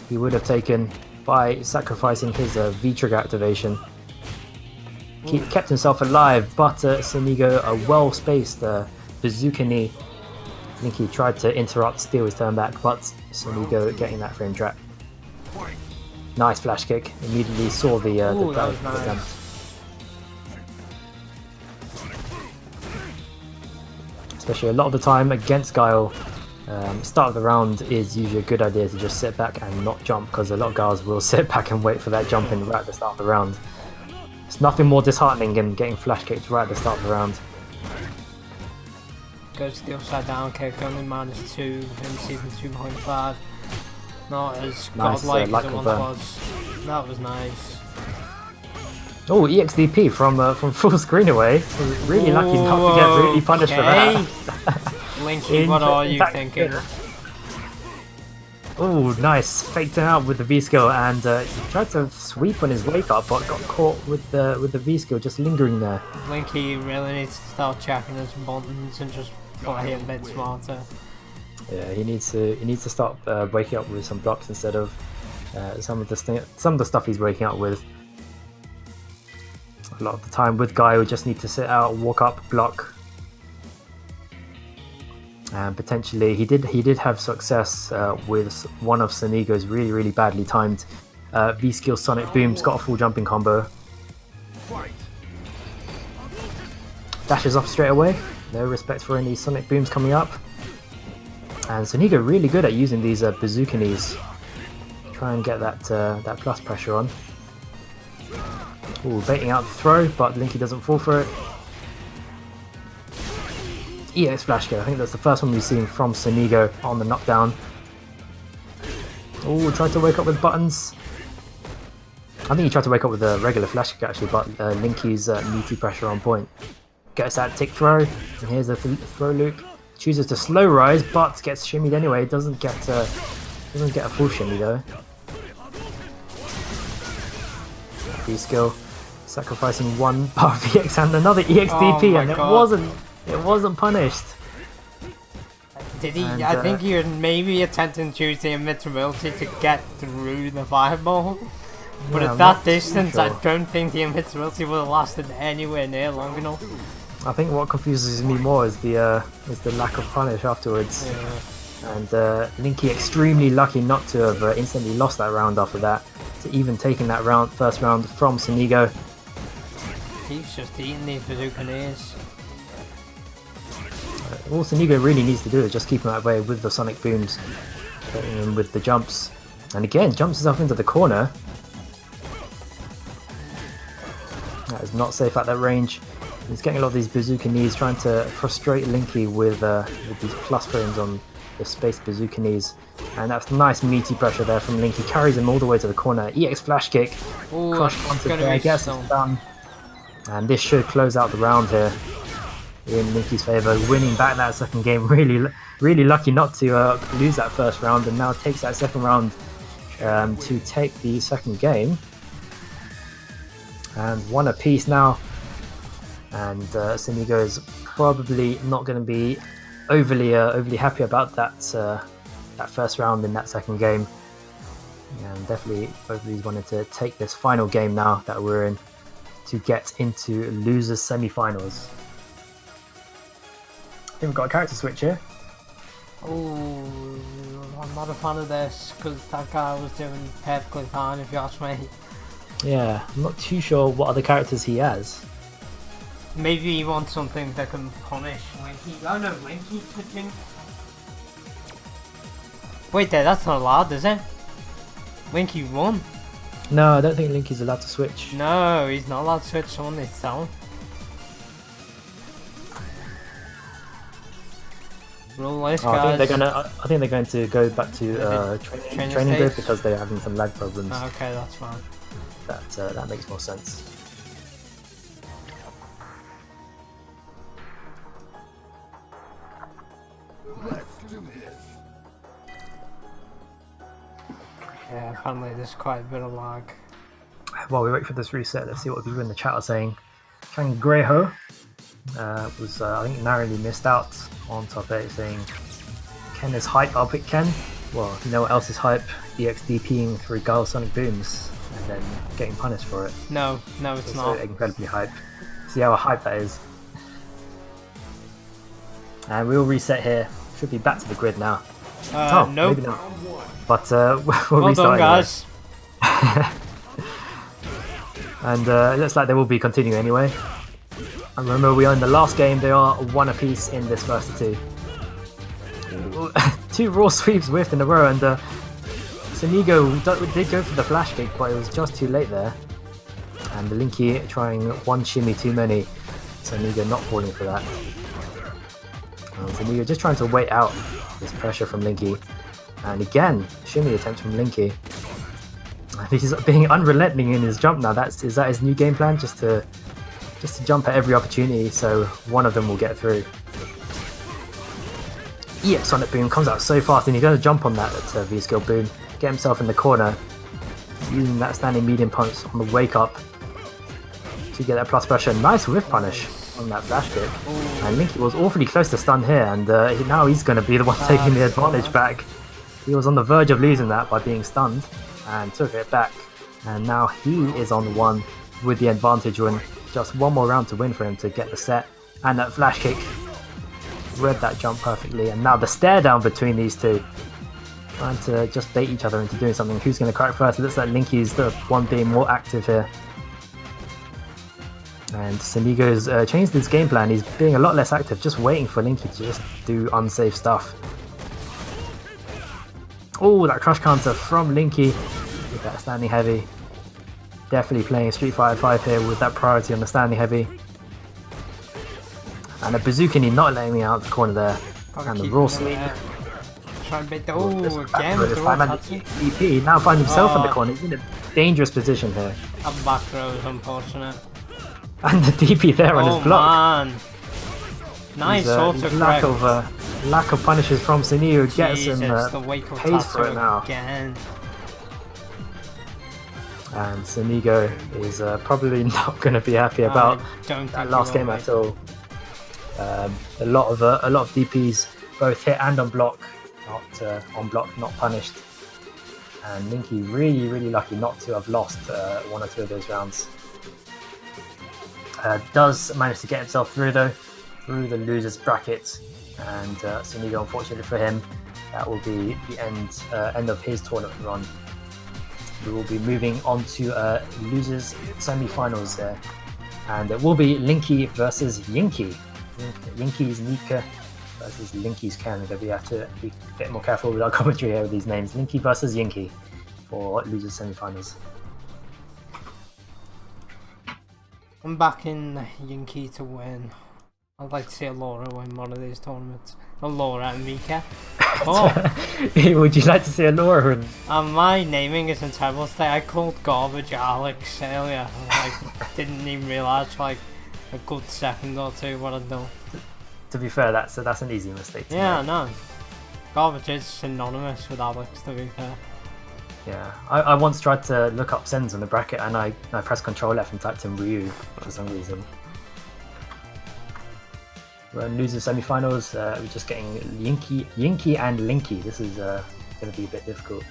he would have taken by sacrificing his V-trigger activation. Kept himself alive, but Sonigo, a well-spaced bazooka knee. Linky tried to interrupt, steal his turn back, but Sonigo getting that frame trap. Nice flash kick. Immediately saw the dive attempt. Especially a lot of the time against Guile, start of the round is usually a good idea to just sit back and not jump, because a lot of guys will sit back and wait for that jump in right at the start of the round. It's nothing more disheartening than getting flash kicked right at the start of the round. Goes to the upside down kick, only -2 in season 2.5. Not as Nice, godlike light as it once confirm. was. That was nice. Oh, EXDP from full screen away. Really lucky not to get really punished for that. Linky, what are you thinking? Oh, nice. Faked him out with the V-skill, and he tried to sweep on his wake up, but got caught with the V-skill just lingering there. Linky really needs to start checking his buttons and just play a bit smarter. Yeah, he needs to start waking up with some blocks instead of some of the stuff he's waking up with. A lot of the time with Guy, we just need to sit out, walk up, block, And potentially he did have success with one of Sonigo's really badly timed V-skill Sonic Booms. Got a full jumping combo. Fight. Dashes off straight away. No respect for any Sonic Booms coming up. And Sonigo really good at using these bazooka knees. Try and get that plus pressure on. Ooh, baiting out the throw, but Linky doesn't fall for it. EX flash kick. I think that's the first one we've seen from Sonigo on the knockdown. Ooh, tried to wake up with buttons. I think he tried to wake up with a regular flash kick actually, but Linky's meaty pressure on point. Gets that tick throw, and here's the throw loop. Chooses to slow rise, but gets shimmied anyway. Doesn't get a full shimmy though. V-skill, sacrificing one bar of EX and another EXDP, and it wasn't punished. Did he? And, I think he was maybe attempting to use the invincibility to get through the fireball. But Yeah, at I'm that not too distance, sure. I don't think the invincibility would have lasted anywhere near long enough. I think what confuses me more is the lack of punish afterwards. Yeah. And Linky extremely lucky not to have instantly lost that round after that, to even taking that first round from Sonigo. He's just eating these bazooka knees. All Sonigo really needs to do is just keep him at bay with the Sonic Booms, getting him with the jumps. And again, jumps himself into the corner. That is not safe at that range. He's getting a lot of these bazooka knees, trying to frustrate Linky with these plus frames on the space bazooka knees. And that's nice meaty pressure there from Linky. Carries him all the way to the corner. EX flash kick. Ooh, Crush that's onto gonna there, be gets so- it done. And this should close out the round here in Linky's favour. Winning back that second game. Really lucky not to lose that first round, and now takes that second round to take the second game. And one apiece now. And Sonigo is probably not going to be overly happy about that first round in that second game. And definitely, both of these wanted to take this final game now that we're in to get into losers semi-finals. I think we've got a character switch here. Oh, I'm not a fan of this because that guy was doing perfectly fine if you ask me. Yeah, I'm not too sure what other characters he has. Maybe he wants something that can punish Winky. Oh no, Winky switching. Wait there, that's not allowed, is it? Winky won. No, I don't think Linky's allowed to switch. No, he's not allowed to switch someone he's down. Rule this, Oh, I guys. think they're going to go back to training group stage? because they're having some lag problems. Okay, that's fine. That makes more sense. Let's do this. Yeah, apparently there's quite a bit of lag. While we wait for this reset, let's see what people in the chat are saying. Kangreho was, I think, narrowly missed out on top 8, saying Ken is hype, I'll pick Ken. Well, you know what else is hype? EXDPing 3 Guile Sonic Booms and then getting punished for it. No, it's It's not. so incredibly hype. See how hype that is. And we'll reset here. Should be back to the grid now. Nope. Maybe not. But we'll Well restart done, anyway. guys. And it looks like they will be continuing anyway. And remember, we are in the last game. They are one apiece in this first of 2. 2 raw sweeps whiffed in a row, and Sonigo did go for the flash kick, but it was just too late there. And Linky trying one shimmy too many. Sonigo not falling for that. And Sonigo just trying to wait out this pressure from Linky. And again, shimmy attempt from Linky. He's being unrelenting in his jump now. Is that his new game plan? Just to jump at every opportunity, so one of them will get through. Yeah, Sonic Boom comes out so fast, and he's going to jump on that V-skill boom, get himself in the corner, using that standing medium punch on the wake up to get that plus pressure. Nice whiff punish on that flash kick. And Linky was awfully close to stun here, and now he's going to be the one taking the advantage back. He was on the verge of losing that by being stunned, and took it back. And now he is on 1 with the advantage when just one more round to win for him to get the set. And that flash kick. read that jump perfectly, and now the stare down between these two. Trying to just bait each other into doing something. Who's going to crack first? It looks like Linky's the one being more active here. And Sonigo's changed his game plan. He's being a lot less active, just waiting for Linky to just do unsafe stuff. Oh, that crush counter from Linky with that standing heavy. Definitely playing Street Fighter 5 here with that priority on the standing heavy. And a Bazooka not letting me out of the corner there. And the raw sweep. Try and beat the again with the DP now finds himself in the corner. He's in a dangerous position here. That back row is unfortunate. And the DP there on his block. Man. Nice auto lack of punishes from Sonigo gets him pays for it now. Again. And Sonigo is probably not going to be happy about that last game at all. A lot of DPs both hit and on block. Not on block, not punished. And Linky really lucky not to have lost one or two of those rounds. Does manage to get himself through though, through the losers bracket, and Sonigo, unfortunately for him, that will be the end of his tournament run. We will be moving on to losers semi-finals there, and it will be Linky versus Yinky. Yinky's Nika versus Linky's Ken. We have to be a bit more careful with our commentary here with these names. Linky versus Yinky for losers semi-finals. I'm backing Yinky to win. I'd like to see Laura win one of these tournaments. Laura and Mika. Oh. Would you like to see Laura win? My naming isn't terrible today. I called Garbage Alex earlier. I didn't even realise for like a good second or two what I'd done. To be fair, that's an easy mistake to yeah, make. no. Garbage is synonymous with Alex, to be fair. Yeah, I once tried to look up sends on the bracket and I pressed Ctrl F and typed in Ryu for some reason. We're in losers semi-finals. We're just getting Yinky and Linky. This is going to be a bit difficult.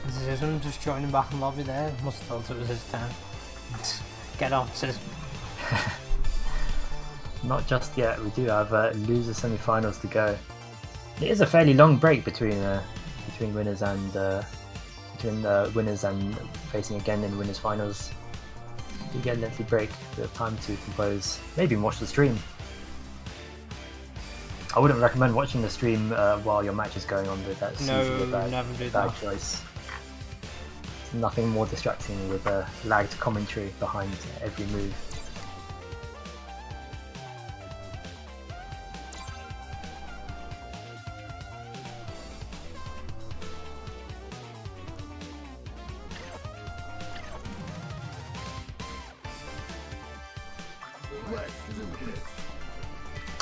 Zism just joining back in lobby there. Must have thought it was his turn. Get off, Zism. Not just yet. We do have loser semi-finals to go. It is a fairly long break between winners and winners and facing again in winners finals. You get a lengthy break, a bit of time to compose. Maybe watch the stream. I wouldn't recommend watching the stream while your match is going on, but that's usually a bad choice. Nothing more distracting with a lagged commentary behind every move.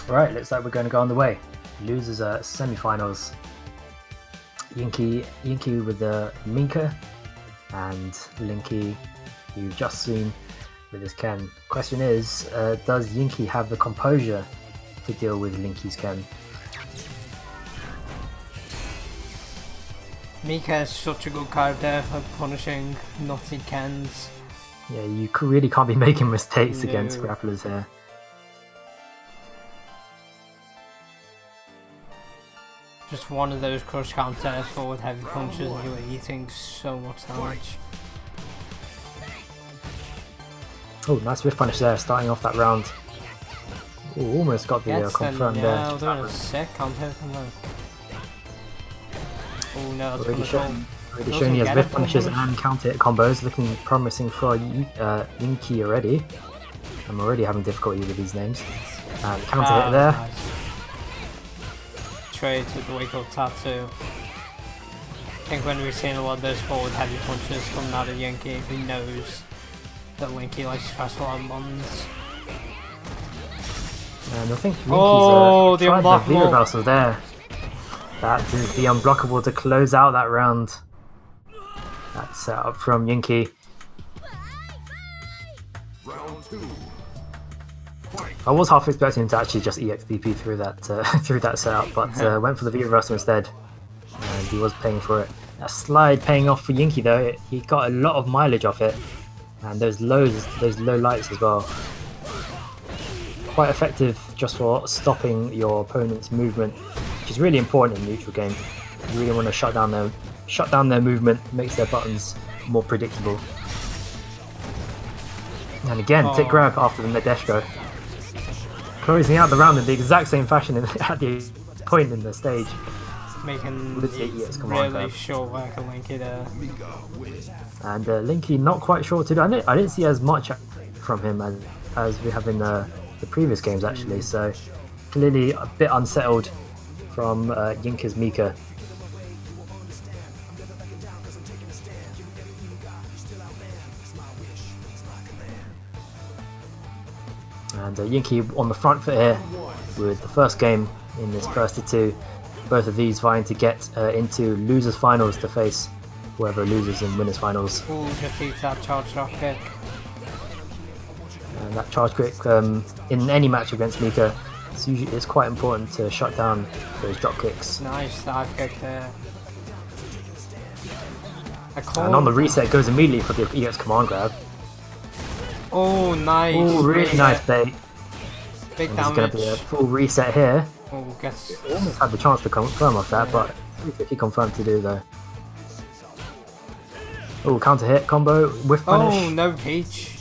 Right, looks like we're going to go on the way. Losers are semi-finals. Yinky with the Minka, and Linky, you've just seen with his Ken. Question is, does Yinky have the composure to deal with Linky's Ken? Mika is such a good character for punishing nutty Kens. Yeah, you really can't be making mistakes against grapplers here. Just one of those crush counter forward heavy punches and you were eating so much damage. Oh, nice whiff punish there, starting off that round. Ooh, almost got the confirm there. Yeah, doing a sick counter from there. Oh no, that's Already showing he has whiff punishes and counter hit combos, looking promising for Yinky already. I'm already having difficulty with these names. And counter hit there. Nice. Trades with the wake up tattoo. I think when we've seen a lot of those forward heavy punches coming out of Yinky, he knows that Linky likes to press a lot of buttons. And I think Oh, the tried the unblockable. Viva Vessel there. That is the unblockable to close out that round. That's set up from Yinky. Round 2. Fight. I was half expecting him to actually just EXDP through that through that setup, but went for the Viva Vessel instead, and he was paying for it. That slide paying off for Yinky though. He got a lot of mileage off it, and those low lights as well. Quite effective just for stopping your opponent's movement, which is really important in the neutral game. You really want to shut down their movement, makes their buttons more predictable. And again, tick grab after the Nadeshko. Closing out the round in the exact same fashion at the point in the stage. Making With the EX command really grab. short work of Linky there. And Linky not quite sure what to do. I didn't see as much from him as we have in the previous games actually, so clearly a bit unsettled from Yinka's Mika. And Yinky on the front foot here with the first game in this first of two. Both of these vying to get into losers finals to face whoever loses in winners finals. Ooh, just eats that charge drop kick. And that charge kick in any match against Mika, it's quite important to shut down those drop kicks. Nice dive kick there. And on the reset goes immediately for the EX command grab. Oh, nice. Oh, really nice bait. Big And there's going damage. to be a full reset here. Oh, gets... Almost had the chance to confirm off that, but he confirmed to do though. Oh, counter hit combo with punish. Oh, no peach.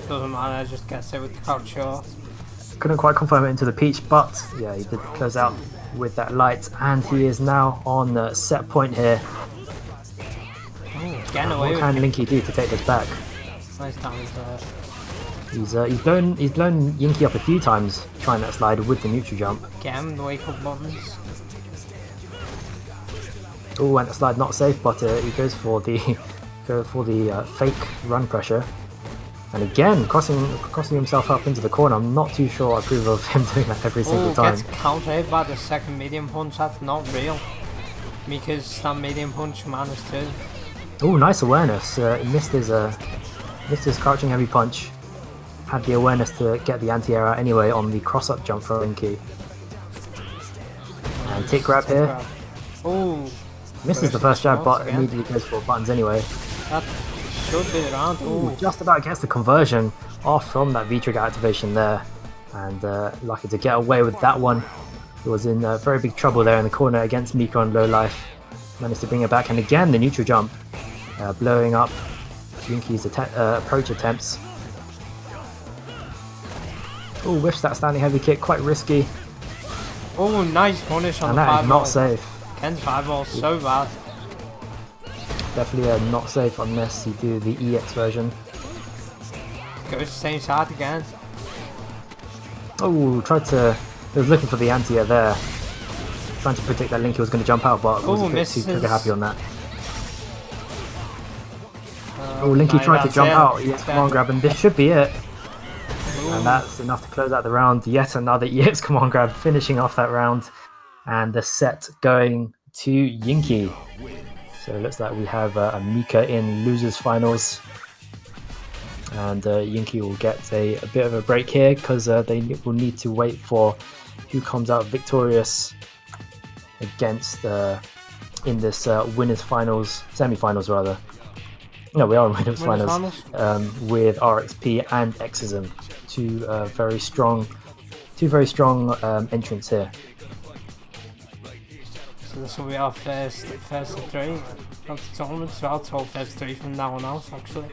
Doesn't matter, just gets it with the crouch short. Couldn't quite confirm it into the peach, but yeah, he did close out with that light, and he is now on set point here. Oh, getting away What with can Linky do to take this back? nice damage there. He's blown Yinky up a few times trying that slide with the neutral jump. Get him, the wake up buttons. Oh, and the slide not safe, but he goes for the fake run pressure. And again, crossing himself up into the corner. I'm not too sure I approve of him doing that every single Oh, time. gets counter hit by the second medium punch. That's not real. Mika's stand medium punch -2. Oh, nice awareness. He missed his crouching heavy punch. Had the awareness to get the anti-air out anyway on the cross-up jump from Linky. And tick grab here. Oh, Misses the first jab, but again. immediately goes for buttons anyway. that should be the round. Ooh, Oh, just about gets the conversion off from that V-trigger activation there. And lucky to get away with that one. He was in very big trouble there in the corner against Mika on low life. Managed to bring it back, and again the neutral jump. Blowing up Yinky's approach attempts. Oh, whiffs that standing heavy kick, quite risky. oh, nice punish on And the that is 5 not safe. Ken's 5-ball so bad. Definitely not safe unless you do the EX version. Goes the same side again. Oh, he was looking for the anti-air there. Trying to predict that Linky was going to jump out, but was a bit too misses. happy on that. Oh, Linky tried to jump out, EX command grab, and this should be it. And that's enough to close out the round. Yet another EX command grab finishing off that round. And the set going to Yinky. So it looks like we have a Mika in losers finals. And Yinky will get a bit of a break here because they will need to wait for who comes out victorious against in this winners finals, semi-finals rather. No, we are in winners finals with RXP and Exism, two very strong entrants here. So this will be our first of 3 of the tournament, so I'll talk first 3 from now on out actually.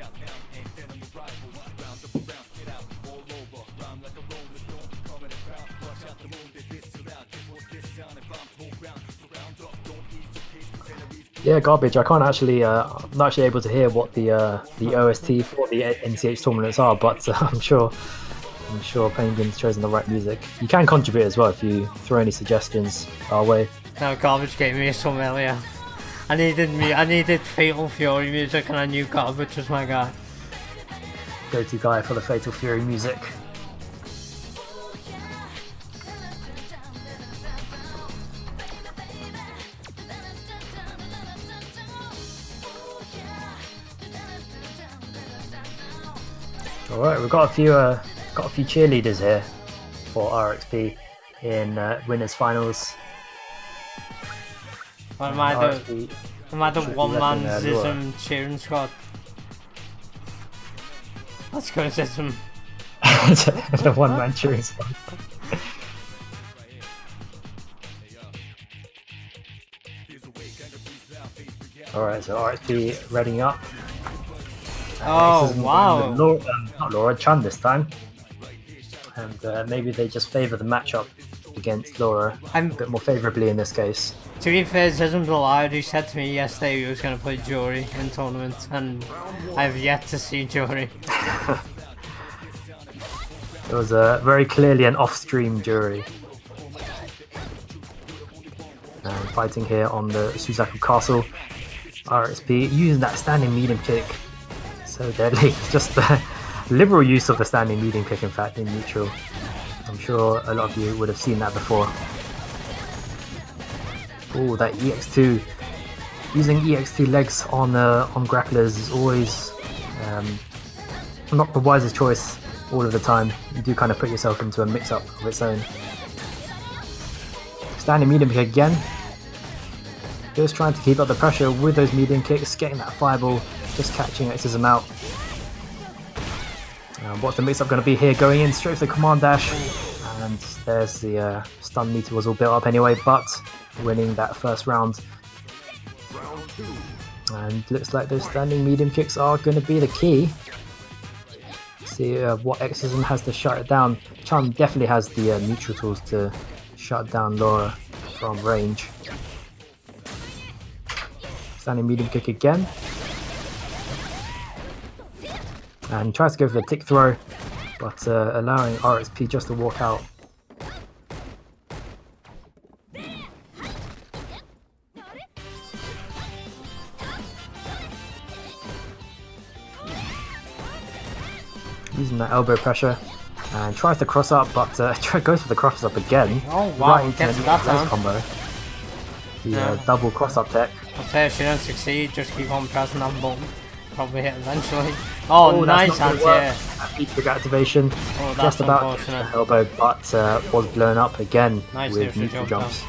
Yeah, garbage. I can't actually, I'm not actually able to hear what the OST for the NCH tournaments are, but I'm sure Penguin's chosen the right music. You can contribute as well if you throw any suggestions our way. No, Garbage gave me some earlier. I needed Fatal Fury music and I knew Garbage was my guy. Go-to guy for the Fatal Fury music. All right, we've got a few cheerleaders here for RXP in winners finals. Or am I the should be one-man letting, Laura. Zism cheering squad? Let's go Zism. The one-man cheering squad. All right, so RXP readying up. Oh Xism wow! with not Laura, Chun this time. And maybe they just favour the matchup against Laura a bit more favourably in this case. To be fair, Zism's a liar. He said to me yesterday he was going to play Jory in tournament, and I have yet to see Jory. It was very clearly an off-stream jury. And fighting here on the Suzaku Castle. RXP using that standing medium kick. So deadly. Just the liberal use of the standing medium kick, in fact, in neutral. I'm sure a lot of you would have seen that before. Oh, that EX2. Using EX2 legs on grapplers is always not the wisest choice all of the time. You do kind of put yourself into a mix-up of its own. Standing medium kick again. Just trying to keep up the pressure with those medium kicks, getting that fireball, just catching Xism out. What's the mix-up going to be here? Going in straight for the command dash. And there's the stun meter was all built up anyway, but winning that first round. And looks like those standing medium kicks are going to be the key. See what Xism has to shut it down. Chun definitely has the neutral tools to shut down Laura from range. Standing medium kick again. And tries to go for the tick throw, but allowing RXP just to walk out. Using that elbow pressure and tries to cross up, but goes for the cross up again. Oh wow, right gets into that the down. combo. The Yeah. double cross up tech. I'll say if she don't succeed, just keep on pressing that button. Probably hit eventually. Oh, nice that's not anti-air. gonna work. Trigger activation. Oh, that's Just about unfortunate. the elbow, but was blown up again Nice with neutral neutral jump jumps.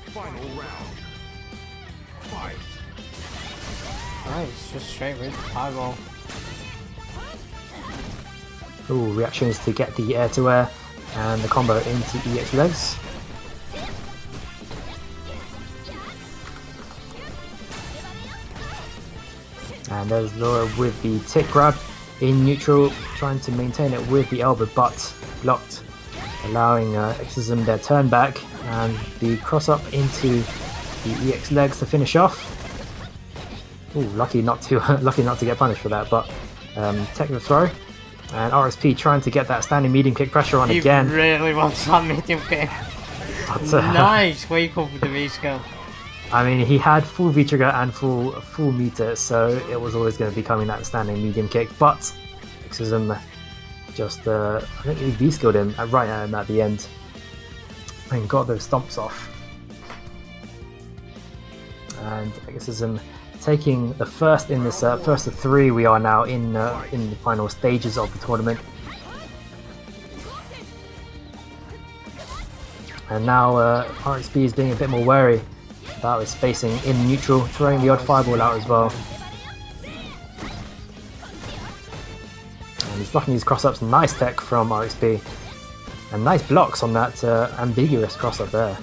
Final round. Fight. Nice, just straight with fireball. Ooh, reactions to get the air to air and the combo into EX legs. And there's Laura with the tick grab in neutral, trying to maintain it with the elbow, but blocked, allowing Xism their turn back and the cross up into the EX legs to finish off. Ooh, lucky not to get punished for that, but take the throw. And RXP trying to get that standing medium kick pressure on He again. really wants that medium kick. But, Nice wake up with the V-skill. I mean, he had full V trigger and full meter, so it was always going to be coming that standing medium kick. But Xism just, I think he V skilled him right at him at the end and got those stomps off. And Xism taking the first in this first of three. We are now in the final stages of the tournament. And now RXP is being a bit more wary about his spacing in neutral, throwing the odd fireball out as well. And he's blocking these cross-ups. Nice tech from RXP. And nice blocks on that ambiguous cross-up there.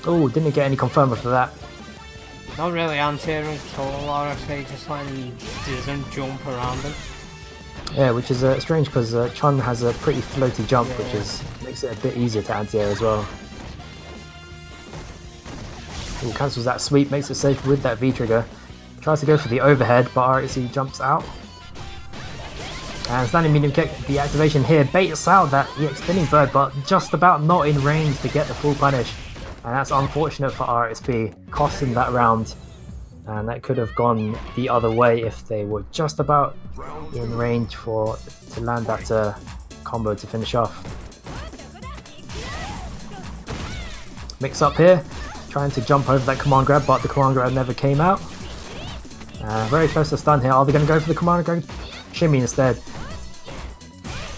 Oh, didn't get any confirmer for that. Not really anti-air at all, RXP, just letting Zism jump around him. Yeah, which is strange because Chun has a pretty floaty jump, which makes it a bit easier to anti-air as well. Ooh, cancels that sweep, makes it safe with that V-trigger. Tries to go for the overhead, but RXP jumps out. And standing medium kick, the activation here baits out that EX spinning bird, but just about not in range to get the full punish. And that's unfortunate for RXP, costing that round. And that could have gone the other way if they were just about in range to land that combo to finish off. Mix up here, trying to jump over that command grab, but the command grab never came out. Very close to stun here. Are they going to go for the command grab? Shimmy instead.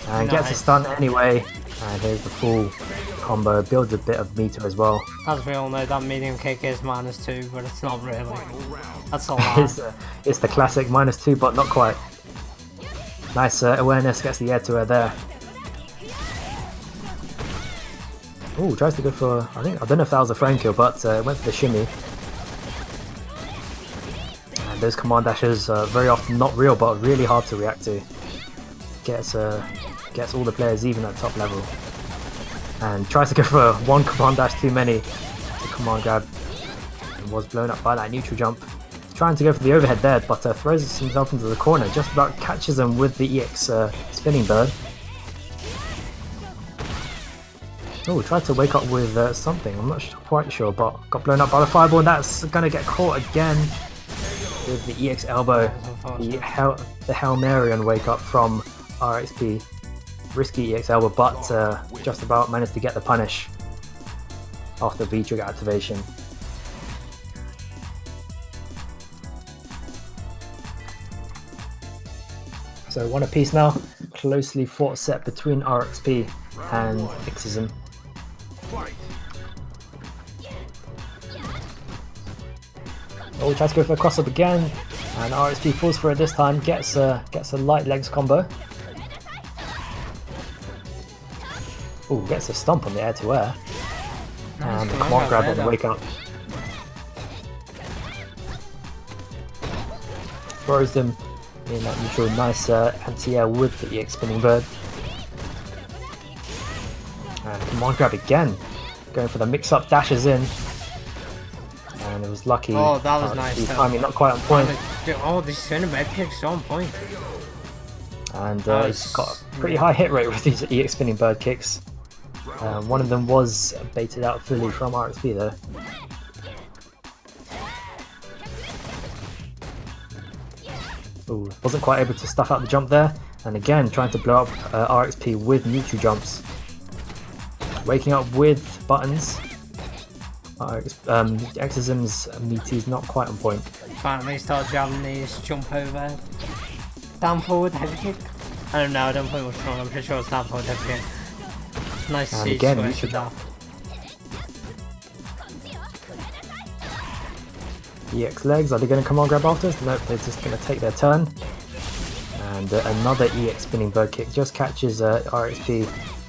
And gets a stun anyway. And here's the full combo. Builds a bit of meter as well. As we all know, that medium kick is -2, but it's not really. That's a lot. It's the classic -2, but not quite. Nice awareness, gets the air to her there. Oh, tries to go for, I don't know if that was a frame kill, but went for the shimmy. And those command dashes are very often not real, but really hard to react to. Gets all the players even at top level. And tries to go for one command dash too many. The command grab and was blown up by that neutral jump. Trying to go for the overhead there, but throws himself into the corner. Just about catches him with the EX spinning bird. Oh, tried to wake up with something. I'm not quite sure, but got blown up by the fireball, and that's going to get caught again with the EX elbow. The Hail Mary on wake up from RXP. Risky EX elbow, but just about managed to get the punish after V-trigger activation. So 1 apiece now. Closely fought set between RXP and Xism. Oh, tries to go for a cross up again, and RXP falls for it this time. Gets a light legs combo. Oh, gets a stomp on the air to air, and the command grab on the wake up. Throws them in that neutral, nice anti-air with the EX spinning bird. And command grab again, going for the mix-up, dashes in, and it was lucky. Oh, that was nice. Timing not quite on point. Oh, the spinning bird kick's so on point. And he's got a pretty high hit rate with these EX spinning bird kicks. One of them was baited out fully from RXP though. Ooh, wasn't quite able to stuff out the jump there, and again trying to blow up RXP with neutral jumps. Waking up with buttons. Xism's meaty is not quite on point. Finally start jabbing these jump over. Down forward heavy kick. I don't know, I don't play much wrong, I'm pretty sure it's down forward heavy kick. Nice to see again, switch with that. EX legs, are they going to come on grab after us? Nope, they're just going to take their turn. And another EX spinning bird kick just catches RXP,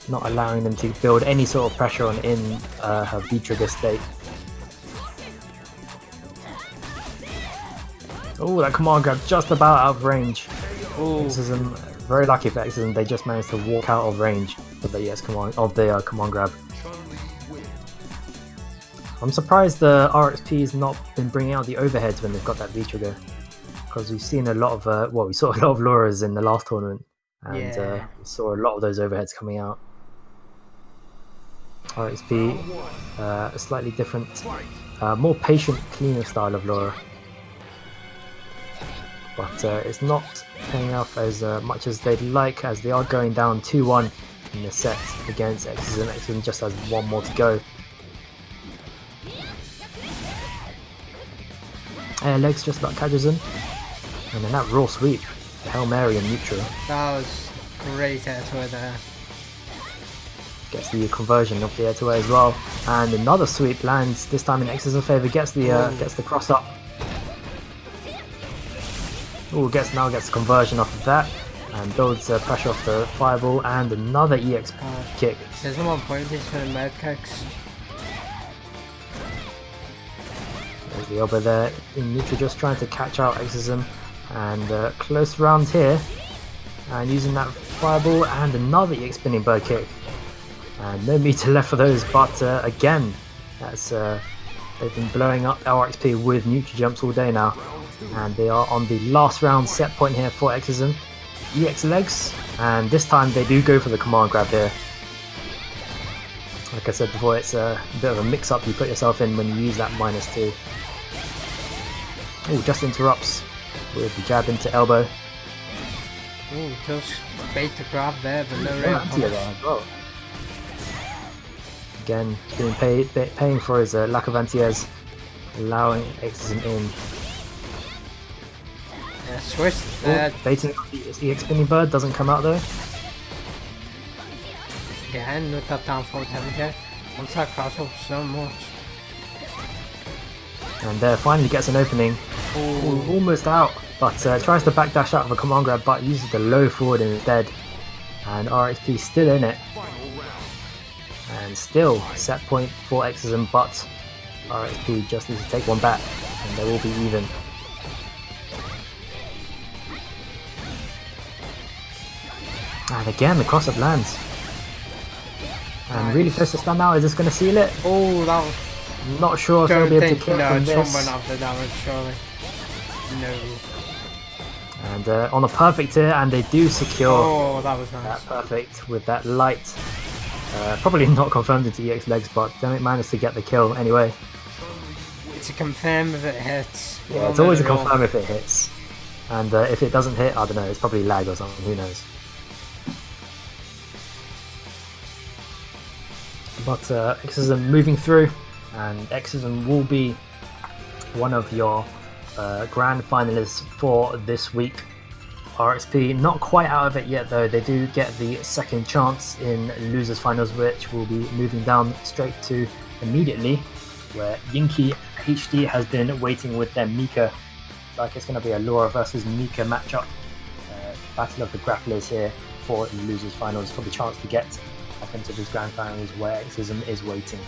not allowing them to build any sort of pressure on in her V-trigger state. Oh, that command grab just about out of range. Xism, very lucky for Xism, they just managed to walk out of range of the EX command, command grab. I'm surprised the RXP's not been bringing out the overheads when they've got that V-trigger, because we've seen a lot of we saw a lot of Laura's in the last tournament, and we saw a lot of those overheads coming out. RXP, a slightly different, more patient, cleaner style of Laura, but it's not paying off as much as they'd like, as they are going down 2-1 in the set against Xism. Xism just has one more to go. Air legs just about catches him, and then that raw sweep, the Hail Mary and neutral. That was great air to air there. Gets the conversion of the air to air as well, and another sweep lands. This time in Xism's favour. Gets the cross up. Oh, gets the conversion off of that, and builds pressure off the fireball, and another EX kick. There's no one point these for the med kicks. There's the elbow there in neutral, just trying to catch out Xism, and close round here, and using that fireball and another EX spinning bird kick, and no meter left for those. But again, that's they've been blowing up RXP with neutral jumps all day now, and they are on the last round set point here for Xism. EX legs, and this time they do go for the command grab here. Like I said before, it's a bit of a mix-up you put yourself in when you use that -2. Oh, just interrupts with the jab into elbow. Oh, just bait to grab there, but no real punish. Again, paying for his lack of anti-airs, allowing Xism in. Switch. Baiting on the EX spinning bird, doesn't come out though. Again with that down forward heavy hit. Once that cross up so much. And finally gets an opening. Ooh, almost out, but tries to backdash out of a command grab, but uses the low forward instead. And RXP still in it. And still set point for Exorcism, but RXP just needs to take one back, and they will be even. And again, the cross-up lands. And really close to stun now. Is this going to seal it? Oh, that was... Not sure if they'll be able to kill from No, this. someone after damage, surely. No. And on a perfect here, and they do secure Oh, that was nice. that perfect with that light. Probably not confirmed into EX legs, but Demic managed to get the kill anyway. It's a confirm if it hits. Yeah, it's always a confirm if it hits. And if it doesn't hit, I don't know, it's probably lag or something, who knows. But Exorcism moving through, and Exorcism will be one of your grand finalists for this week. RXP not quite out of it yet though. They do get the second chance in losers finals, which will be moving down straight to immediately, where Yinky HD has been waiting with their Mika. Like it's going to be a Laura versus Mika matchup. Battle of the grapplers here for the losers finals, for the chance to get up into this grand finals where Exorcism is waiting.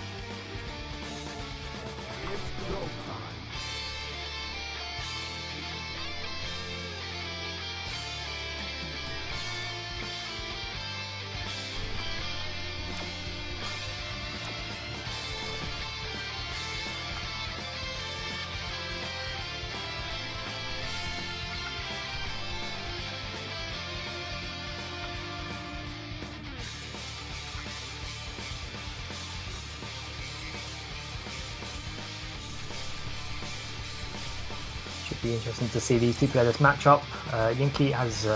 Should be interesting to see these two play this matchup. Yinky has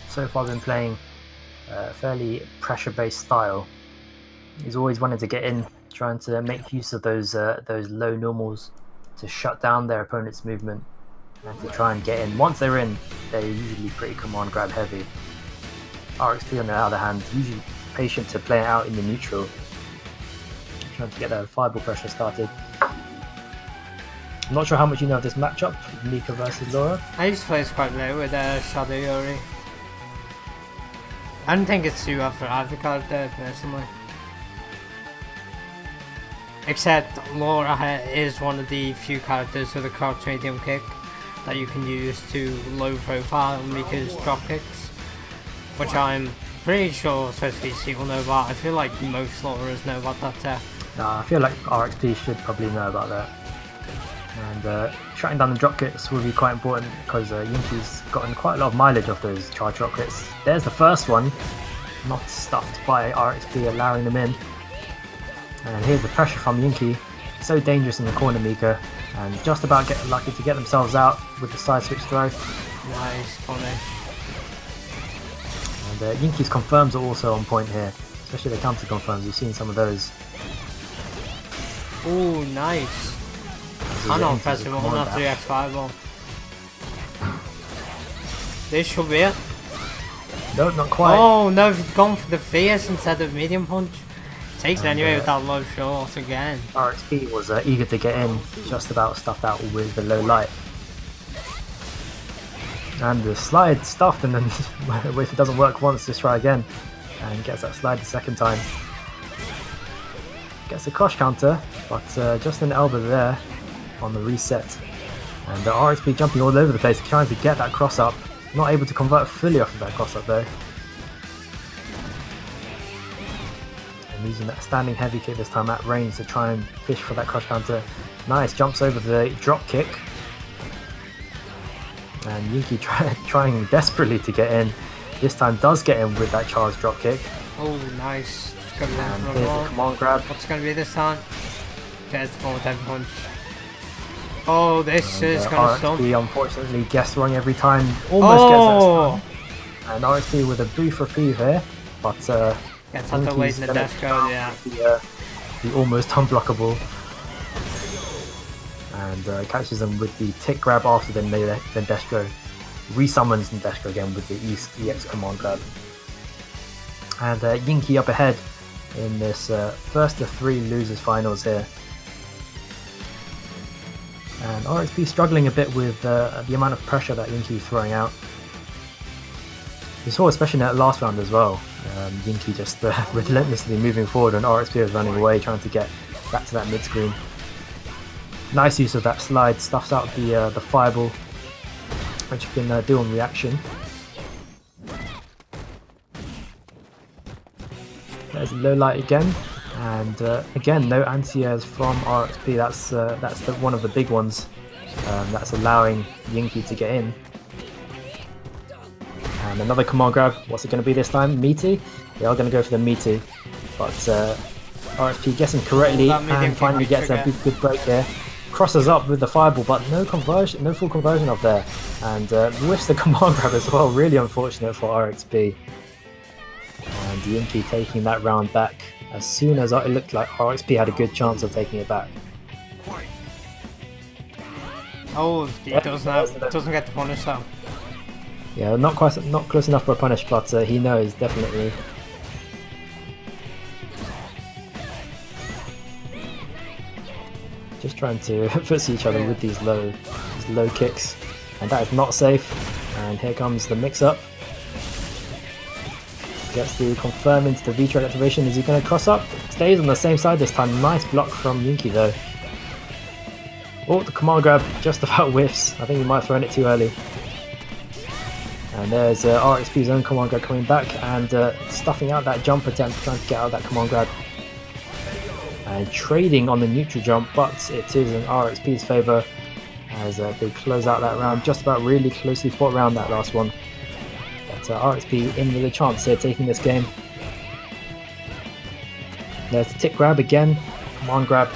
so far been playing a fairly pressure-based style. He's always wanted to get in, trying to make use of those low normals to shut down their opponent's movement and to try and get in. Once they're in, they're usually pretty command grab heavy. RXP on the other hand, usually patient to play it out in the neutral, trying to get that fireball pressure started. I'm not sure how much you know of this matchup, Mika versus Laura. I used to play this quite late with Shadow Yuri. I don't think it's too bad for either character personally. Except Laura is one of the few characters with a crouch medium kick that you can use to low profile Mika's drop kicks, which I'm pretty sure especially people know about. I feel like most Laura's know about that tech. I feel like RXP should probably know about that. And shutting down the drop kicks will be quite important because Yinky's gotten quite a lot of mileage off those charge drop kicks. There's the first one, not stuffed by RXP, allowing them in. And here's the pressure from Yinky, so dangerous in the corner Mika, and just about getting lucky to get themselves out with the side switch throw. Nice punish. And Yinky's confirms are also on point here, especially the counter confirms. We've seen some of those. Ooh, nice. I know impressive on that 3x5 ball. This should be it. No, not quite. Oh no, he's gone for the fierce instead of medium punch. Takes it anyway with that low short again. RXP was eager to get in, just about stuffed out with the low light. And the slide stuffed, and then if it doesn't work once, just try again. And gets that slide the second time. Gets a crush counter, but just an elbow there on the reset. And the RXP jumping all over the place, trying to get that cross up. Not able to convert fully off of that cross up though. And using that standing heavy kick this time at range to try and fish for that crush counter. Nice, jumps over the drop kick. And Yinky trying desperately to get in. This time does get in with that charge drop kick. Oh, nice. Just got And for a here's ball. the command grab. What's it going to be this time? There's the forward head punch. Oh, this is going to stun. RXP unfortunately guessed wrong every time. Almost gets that stun. And RXP with a brief reprieve here. But Gets out the late in the death code, yeah. The almost unblockable. And catches them with the tick grab after then Destro. resummons Nadeshiko again with the EX command grab. And Yinky up ahead in this first of 3 losers finals here. And RXP struggling a bit with the amount of pressure that Yinky is throwing out. We saw especially in that last round as well, Yinky just relentlessly moving forward and RXP was running away trying to get back to that mid screen. Nice use of that slide, stuffs out the fireball, which you can do on reaction. There's a low light again, and again no anti-airs from RXP. That's one of the big ones that's allowing Yinky to get in. And another command grab. What's it going to be this time? Meaty? They are going to go for the meaty, but RXP gets him correctly and finally gets a good break here. Crosses up with the fireball, but no full conversion up there, and whiffs the command grab as well. Really unfortunate for RXP. And Yinky taking that round back as soon as it looked like RXP had a good chance of taking it back. Oh, he doesn't get the punish though. Yeah, not close enough for a punish, but he knows definitely. Just trying to footsie each other with these low kicks, and that is not safe. And here comes the mix-up. Gets the confirm into the V-Track activation. Is he going to cross up? Stays on the same side this time. Nice block from Yinky though. Oh, the command grab just about whiffs. I think he might have thrown it too early. And there's RXP's own command grab coming back and stuffing out that jump attempt, trying to get out of that command grab. And trading on the neutral jump, but it is in RXP's favour as they close out that round. Just about really closely fought round, that last one. But RXP in with a chance here, taking this game. There's the tick grab again, command grab.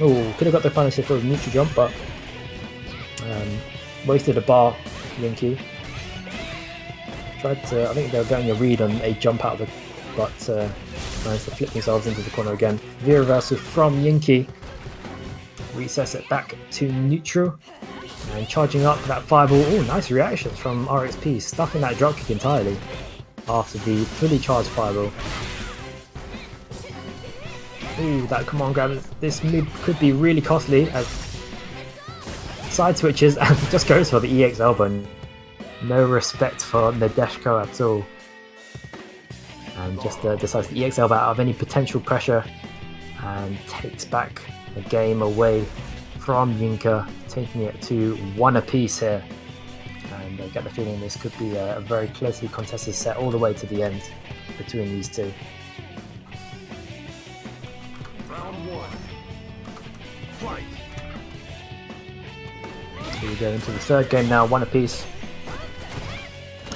Oh, could have got the punish if it was neutral jump, but wasted a bar, Yinky. Tried to, I think they were going a read on a jump out of it, but managed to flip themselves into the corner again. V-reversal from Yinky. Resets it back to neutral. And charging up that fireball. Oh, nice reactions from RXP, stuffing that dropkick entirely after the fully charged fireball. Ooh, that command grab. This move could be really costly as side switches and just goes for the EX elbow. No respect for Nadeshiko at all. And just decides to EX elbow out of any potential pressure and takes back the game away from Yinka, taking it to 1 apiece here. And I get the feeling this could be a very closely contested set all the way to the end between these two. Round 1. Fight. So we go into the third game now, 1 apiece.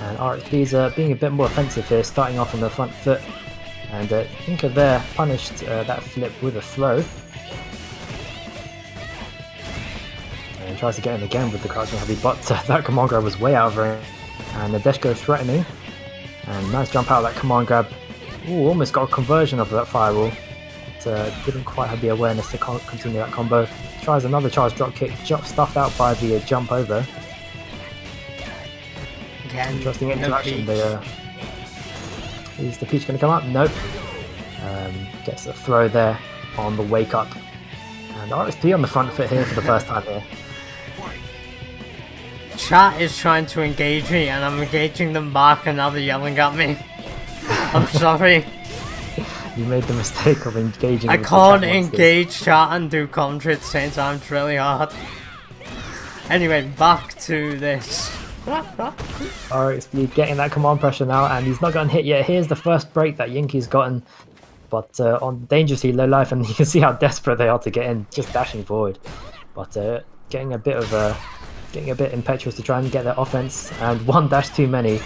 And RXP's being a bit more offensive here, starting off on the front foot. And Yinka there punished that flip with a throw. And tries to get in again with the crouching heavy, but that command grab was way out of range. And Nadeshiko threatening. And nice jump out of that command grab. Ooh, almost got a conversion of that fireball. But didn't quite have the awareness to continue that combo. Tries another charge drop kick, stuffed out by the jump over. Again, interesting interaction. Is the Peach going to come up? Nope. Gets a throw there on the wake up. And RXP on the front foot here for the first time here. Chat is trying to engage me and I'm engaging them back and now they're yelling at me. I'm sorry. You made the mistake of engaging. I can't engage chat and do commentary at the same time, it's really hard. Anyway, back to this. RXP getting that command pressure now, and he's not gotten hit yet. Here's the first break that Yinky's gotten, but on dangerously low life, and you can see how desperate they are to get in, just dashing forward. But getting a bit impetuous to try and get their offense, and one dash too many,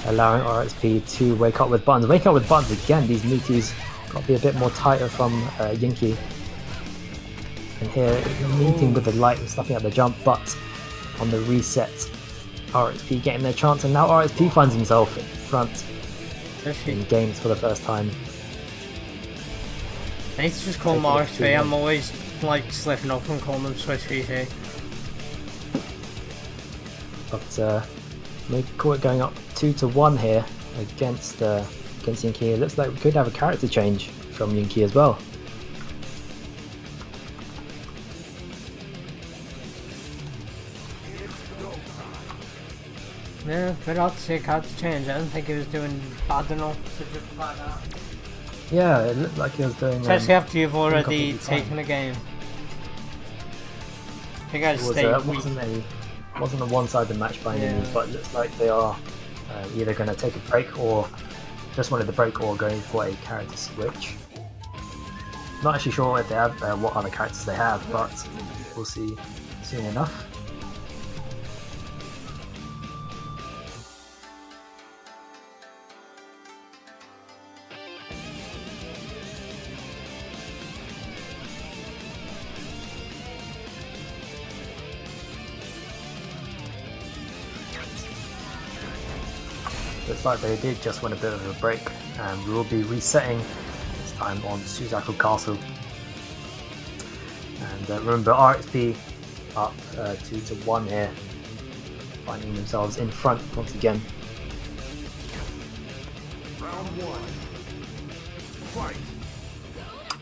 allowing RXP to wake up with buttons. Wake up with buttons again. These meaties got to be a bit more tighter from Yinky. And here meeting with the light and stuffing out the jump, but on the reset, RXP getting their chance, and now RXP finds himself in front in games for the first time. I need to just call them RXP, I'm always like slipping up and calling them Switch VT. But maybe call it going up 2-1 here against Yinki. It looks like we could have a character change from Yinki as well. Yeah, but I'd see a character change. I don't think he was doing bad enough to justify that. Yeah, it looked like he was doing. Especially after you've already completely taken fine. a game. I think I It wasn't a one-sided match by any Yeah. means, but it looks like they are either going to take a break or just wanted the break or going for a character switch. Not actually sure if they have what other characters they have, but we'll see soon enough. Looks like they did just win a bit of a break, and we will be resetting this time on Suzaku Castle. And remember, RXP up 2-1 here, finding themselves in front once again. Round 1. Fight.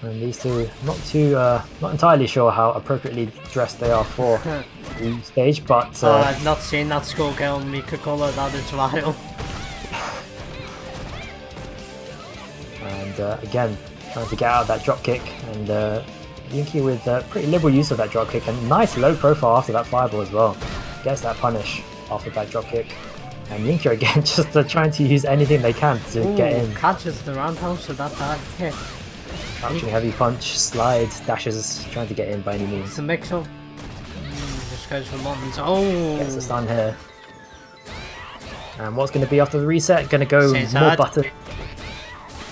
And these two, not entirely sure how appropriately dressed they are for the stage, but I've not seen that schoolgirl Mika colour, that is vile. And again, trying to get out of that drop kick, and Yinki with pretty liberal use of that drop kick, and nice low profile after that fireball as well. Gets that punish after that drop kick, and Yinki again just trying to use anything they can to get in. Catches the roundhouse with that bad kick. Crouching heavy punch, slide, dashes, trying to get in by any means. It's a mix-up. Just goes for buttons. Oh! Gets the stun here. And what's going to be after the reset? Going to go Says more that. button.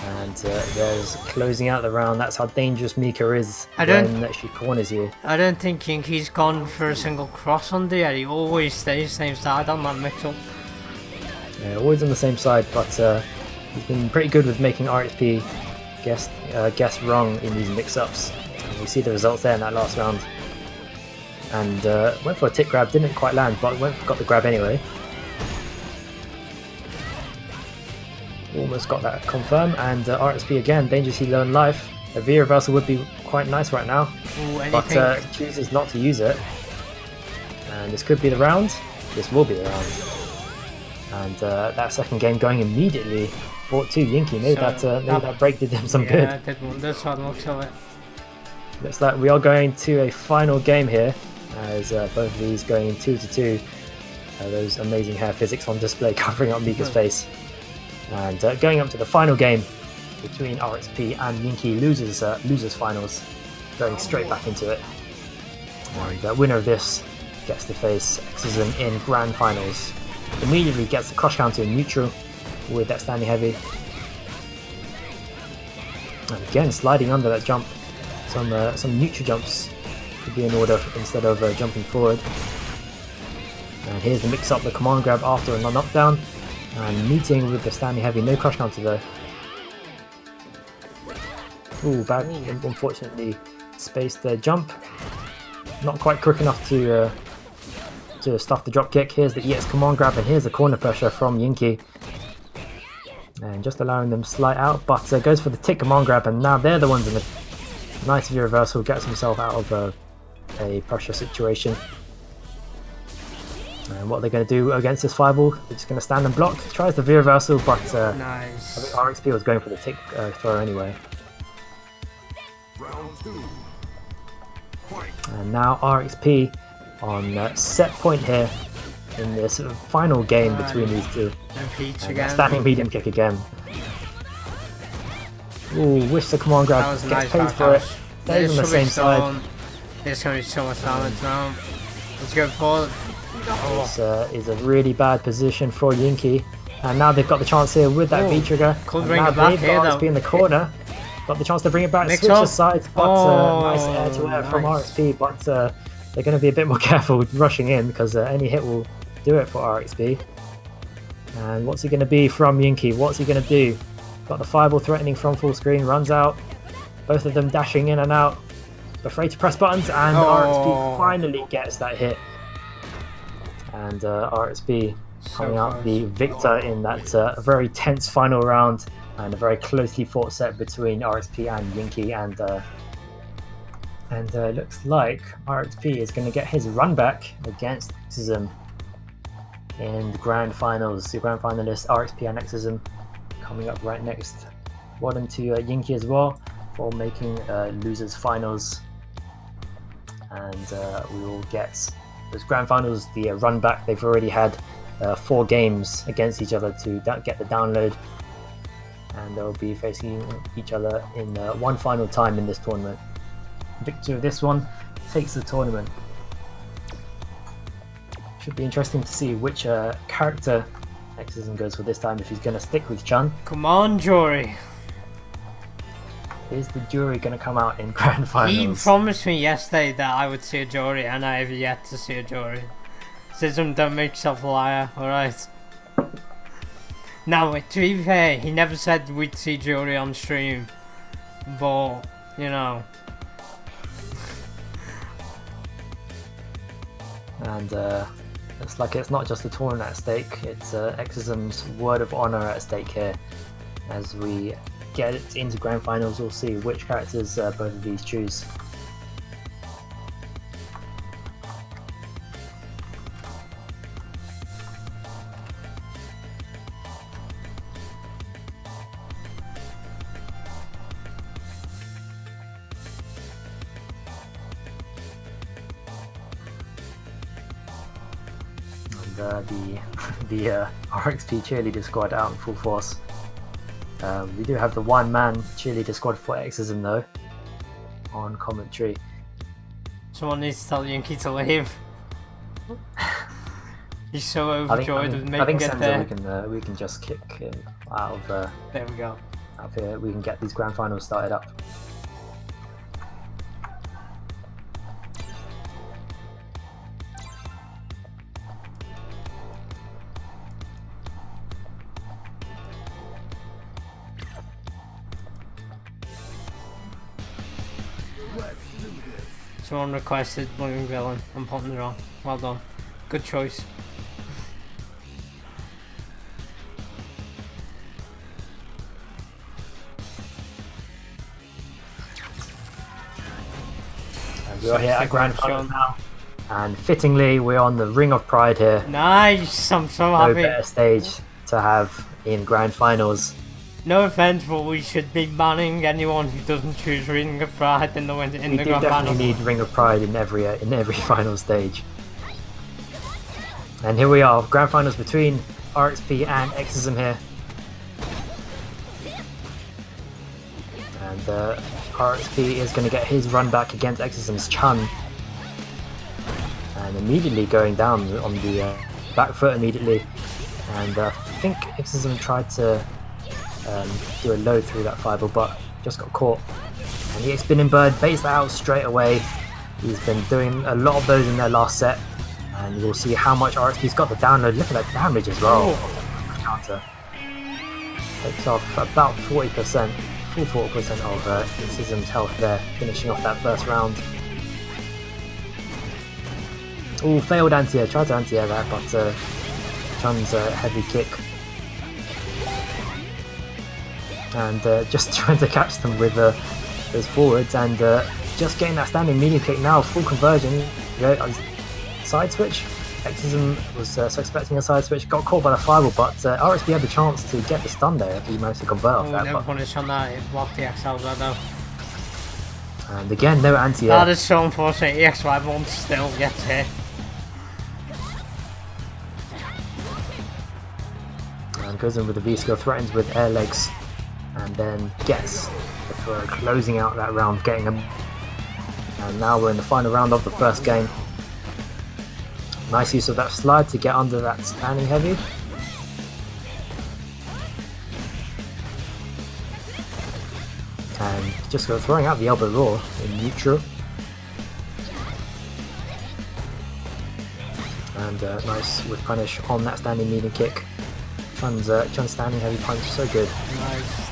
And there's closing out the round. That's how dangerous Mika is when she corners you. I don't think Yinki's gone for a single cross under yet. He always stays same side on that mix-up. Yeah, always on the same side, but he's been pretty good with making RXP guess wrong in these mix-ups. And we see the results there in that last round. And went for a tick grab, didn't quite land, but got the grab anyway. Almost got that confirm, and RXP again, dangerously low in life. A V reversal would be quite nice right now, Ooh, but chooses not to use it. And this could be the round. This will be the round. And that second game going immediately 4-2 Yinki. Maybe that break did them some good. Yeah, it did wonders by the looks of it. Looks like we are going to a final game here, as both of these going 2-2. Those amazing hair physics on display covering up Mika's face. And going up to the final game between RXP and Yinki, losers finals, going straight back into it. And the winner of this gets to face Exorcism in grand finals. Immediately gets the crush counter in neutral with that standing heavy. And again, sliding under that jump. Some neutral jumps could be in order instead of jumping forward. And here's the mix up, the command grab after a knockdown. And meeting with the standing heavy, no crush counter though. Ooh, bad, unfortunately spaced the jump. Not quite quick enough to stuff the drop kick. Here's the EX command grab, and here's the corner pressure from Yinki. And just allowing them slide out, but goes for the tick command grab, and now they're the ones in the nice V reversal, gets himself out of a pressure situation. And what they're going to do against this fireball, they're just going to stand and block. Tries the V reversal, but Nice. I think RXP was going for the tick throw anyway. Round 2. Fight. And now RXP on set point here in this final game between these two. Repeats And again. standing medium kick again. Ooh, wish the command grab That was a gets nice paid for it. backdash. Stays on the same side. There's going to be so much damage now. Let's go forward. This is a really bad position for Yinki. And now they've got the chance here with that V trigger. Could And bring now it back they've here, got RXP though. in the corner. Got the chance to bring it back, Mix switch up. the sides, but nice air to air from nice. RXP. But they're going to be a bit more careful rushing in, because any hit will do it for RXP. And what's he going to be from Yinki? What's he going to do? Got the fireball threatening from full screen, runs out. Both of them dashing in and out. Afraid to press buttons, and RXP finally gets that hit. and RXP So coming out close. the victor in that very tense final round, and a very closely fought set between RXP and Yinky, and looks like RXP is going to get his run back against Exism in the grand finals. The grand finalists RXP and Exism coming up right next. Well done to Yinky as well for making losers finals, and we will get those grand finals, the run back. They've already had 4 games against each other to get the download, and they'll be facing each other in one final time in this tournament. Victor of this one takes the tournament. Should be interesting to see which character Exism goes for this time, if he's going to stick with Chun. Come on, Jory. Is the jury going to come out in grand finals? He promised me yesterday that I would see a Jory, and I have yet to see a Jory. Exism, don't make yourself a liar, alright? Now, to be fair, he never said we'd see Jory on stream, but, you know. And looks like it's not just the tournament at stake, it's Exism's word of honor at stake here. As we get it into grand finals, we'll see which characters both of these choose. The RXP cheerleader squad out in full force. We do have the one-man cheerleader squad for Exism though on commentary. Someone needs to tell Yinky to leave. He's so overjoyed with making it Senzo there. we can just kick him out of There we go. out of here. We can get these grand finals started up. Someone requested Blooming Villain. I'm putting it on. Well done. Good choice. And we are here at grand finals now, and fittingly we're on the Ring of Pride here. Nice! I'm so No happy. better stage to have in grand finals. No offense, but we should be banning anyone who doesn't choose Ring of Pride in the We grand do final. definitely need Ring of Pride in every final stage. And here we are, grand finals between RXP and Exism here. And RXP is going to get his run back against Exism's Chun. And immediately going down on the back foot immediately. And I think Exism tried to do a load through that fireball, but just got caught. And the spinning bird baits that out straight away. He's been doing a lot of those in their last set, and you'll see how much RXP's got the download. Look at that damage as well. Counter takes off about 40%, full 40% of Exism's health there, finishing off that first round. Oh, failed anti-air, tried to anti-air that, but Chun's heavy kick. And just trying to catch them with those forwards, and just getting that standing medium kick now, full conversion. Side switch. Exism was expecting a side switch, got caught by the fireball, but RXP had the chance to get the stun there if he managed to convert off that. Never punish on that, it blocked the XL there though. And again, no anti-air. That is so unfortunate, EXY won't still get hit. And goes in with the V-skill, threatens with air legs, and then gets the throw, closing out that round, getting him. And now we're in the final round of the first game. Nice use of that slide to get under that standing heavy. And just throwing out the elbow raw in neutral. And nice with punish on that standing medium kick. Chun's standing heavy punch, so good. Nice.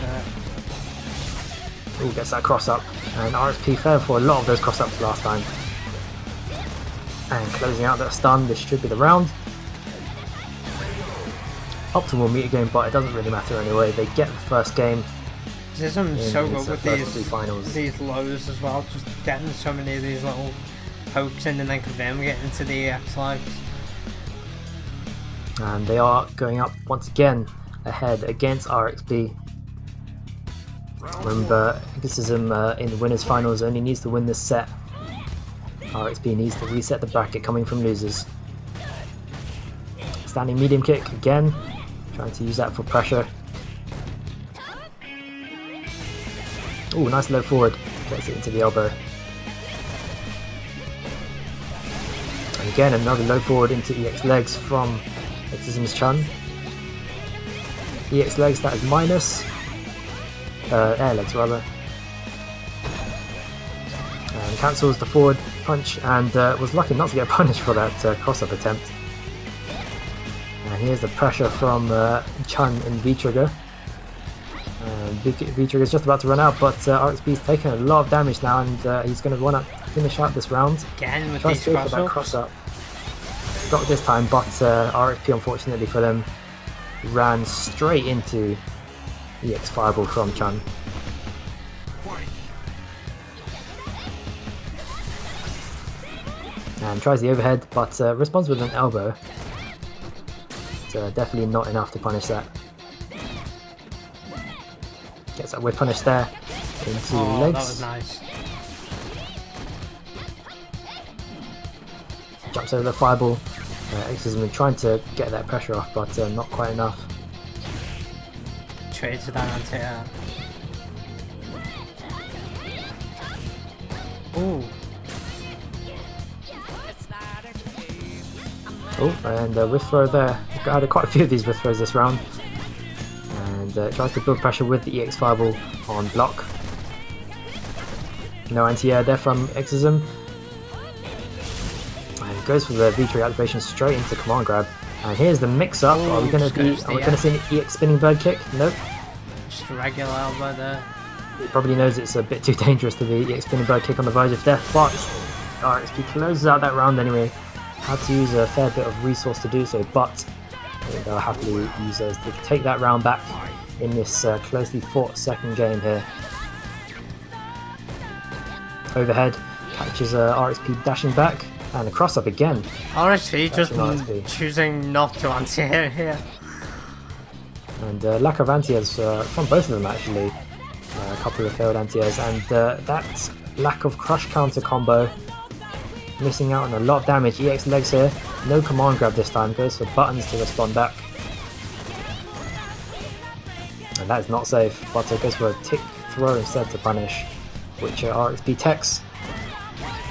Ooh, gets that cross up. And RXP fell for a lot of those cross ups last time. And closing out that stun, distribute the round. optimal meter game, but it doesn't really matter anyway. They get the first game. Zism's so good with first three finals. these lows as well, just getting so many of these little pokes in and then converting it into the EX legs. And they are going up once again ahead against RXB. Remember, Exorcism in the winners finals only needs to win this set. RXB needs to reset the bracket coming from losers. Standing medium kick again, trying to use that for pressure. Oh, nice low forward, gets it into the elbow. And again, another low forward into EX legs from Exorcism's Chun. EX legs, that is minus. Air legs rather. And cancels the forward punch and was lucky not to get punished for that cross-up attempt. And here's the pressure from Chun in V-trigger. V-trigger is just about to run out, but RXB's taken a lot of damage now, and he's going to want to finish out this round. Again with Tries these to go for that cross-up. Got it this time, but RXB, unfortunately for them, ran straight into EX Fireball from Chun. And tries the overhead, but responds with an elbow. Definitely not enough to punish that. Gets that whip punish there into legs. That was nice. Jumps over the fireball. Exorcism trying to get that pressure off, but not quite enough. Trade to that anti-air. Ooh. Oh, and whiff throw there. Had quite a few of these whiff throws this round. And tries to build pressure with the EX Fireball on block. No anti-air there from Exorcism. And goes for the V-trigger activation straight into command grab. And here's the mix-up. Are we going to see an EX spinning bird kick? Nope. Just a regular elbow there. He probably knows it's a bit too dangerous to be EX spinning bird kick on the verge of death, but RXP closes out that round anyway. Had to use a fair bit of resource to do so, but they'll happily use those to take that round back in this closely fought second game here. Overhead, catches RXP dashing back, and a cross up again. RXP just choosing not to anti-air here. And lack of anti-airs from both of them actually. A couple of failed anti-airs, and that lack of crush counter combo. Missing out on a lot of damage. EX legs here. No command grab this time. Goes for buttons to respond back. And that is not safe. But goes for a tick throw instead to punish. Which RXB techs.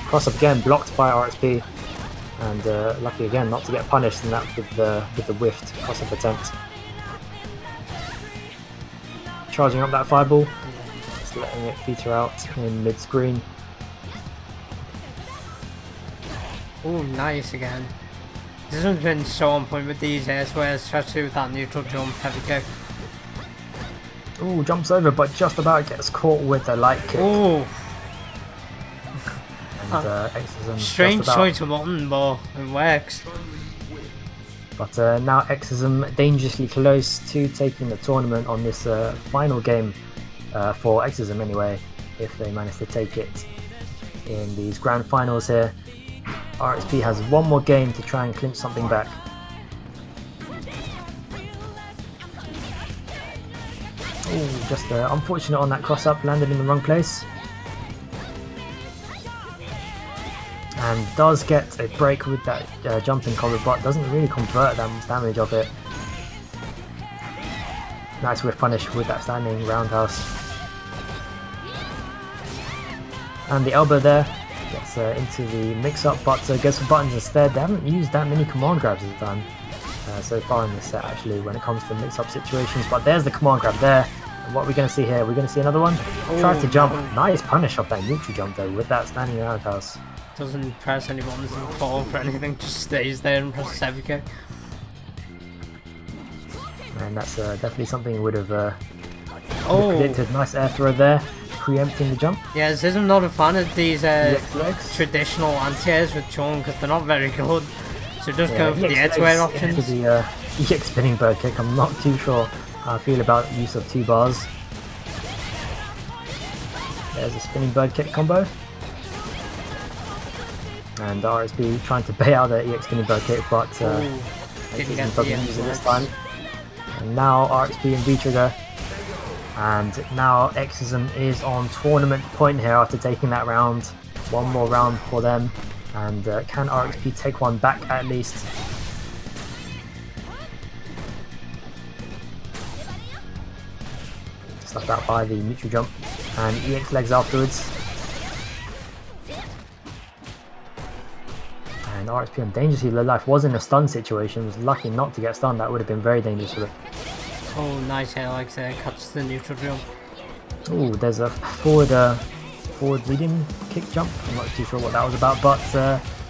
Cross up again. Blocked by RXB. And lucky again not to get punished in that with the whiffed cross up attempt. Charging up that fireball. Just letting it feature out in mid screen. Ooh, nice again. This one's been so on point with these air squares, especially with that neutral jump heavy kick. Ooh, jumps over, but just about gets caught with a light kick. Ooh. And Exorcism Strange just about, choice of button, but it works. But now Exorcism dangerously close to taking the tournament on this final game for Exorcism anyway, if they manage to take it in these grand finals here. RXP has one more game to try and clinch something back. Ooh, just unfortunate on that cross-up, landed in the wrong place. And does get a break with that jumping cover, but doesn't really convert that damage of it. Nice whiff punish with that standing roundhouse. And the elbow there. Gets into the mix-up, but goes for buttons instead. They haven't used that many command grabs this time so far in this set, actually, when it comes to mix-up situations. But there's the command grab there. And what are we going to see here? We're going to see another one. Tries to jump. Nice punish off that neutral jump, though, with that standing roundhouse. Doesn't press any buttons, doesn't fall for anything, just stays there and presses heavy kick. And that's definitely something we would have predicted. Nice air throw there. Preempting the jump. Yeah, I'm not a fan of these traditional anti-airs with Chun because they're not very good. So just go for the air-to-air options. EX spinning bird kick. I'm not too sure how I feel about use of 2 bars. There's a spinning bird kick combo. And RXP trying to bail out the EX spinning bird kick, but didn't get doesn't use it this time. And now RXP and V-Trigger. And now Exism is on tournament point here after taking that round. One more round for them. And can RXP take one back at least? Stuffed out by the neutral jump. And EX legs afterwards. And RXP on dangerously low life was in a stun situation. Was lucky not to get stunned. That would have been very dangerous for them. Oh, nice air legs there, cuts the neutral jump. Oh, there's a forward leading kick jump. I'm not too sure what that was about, but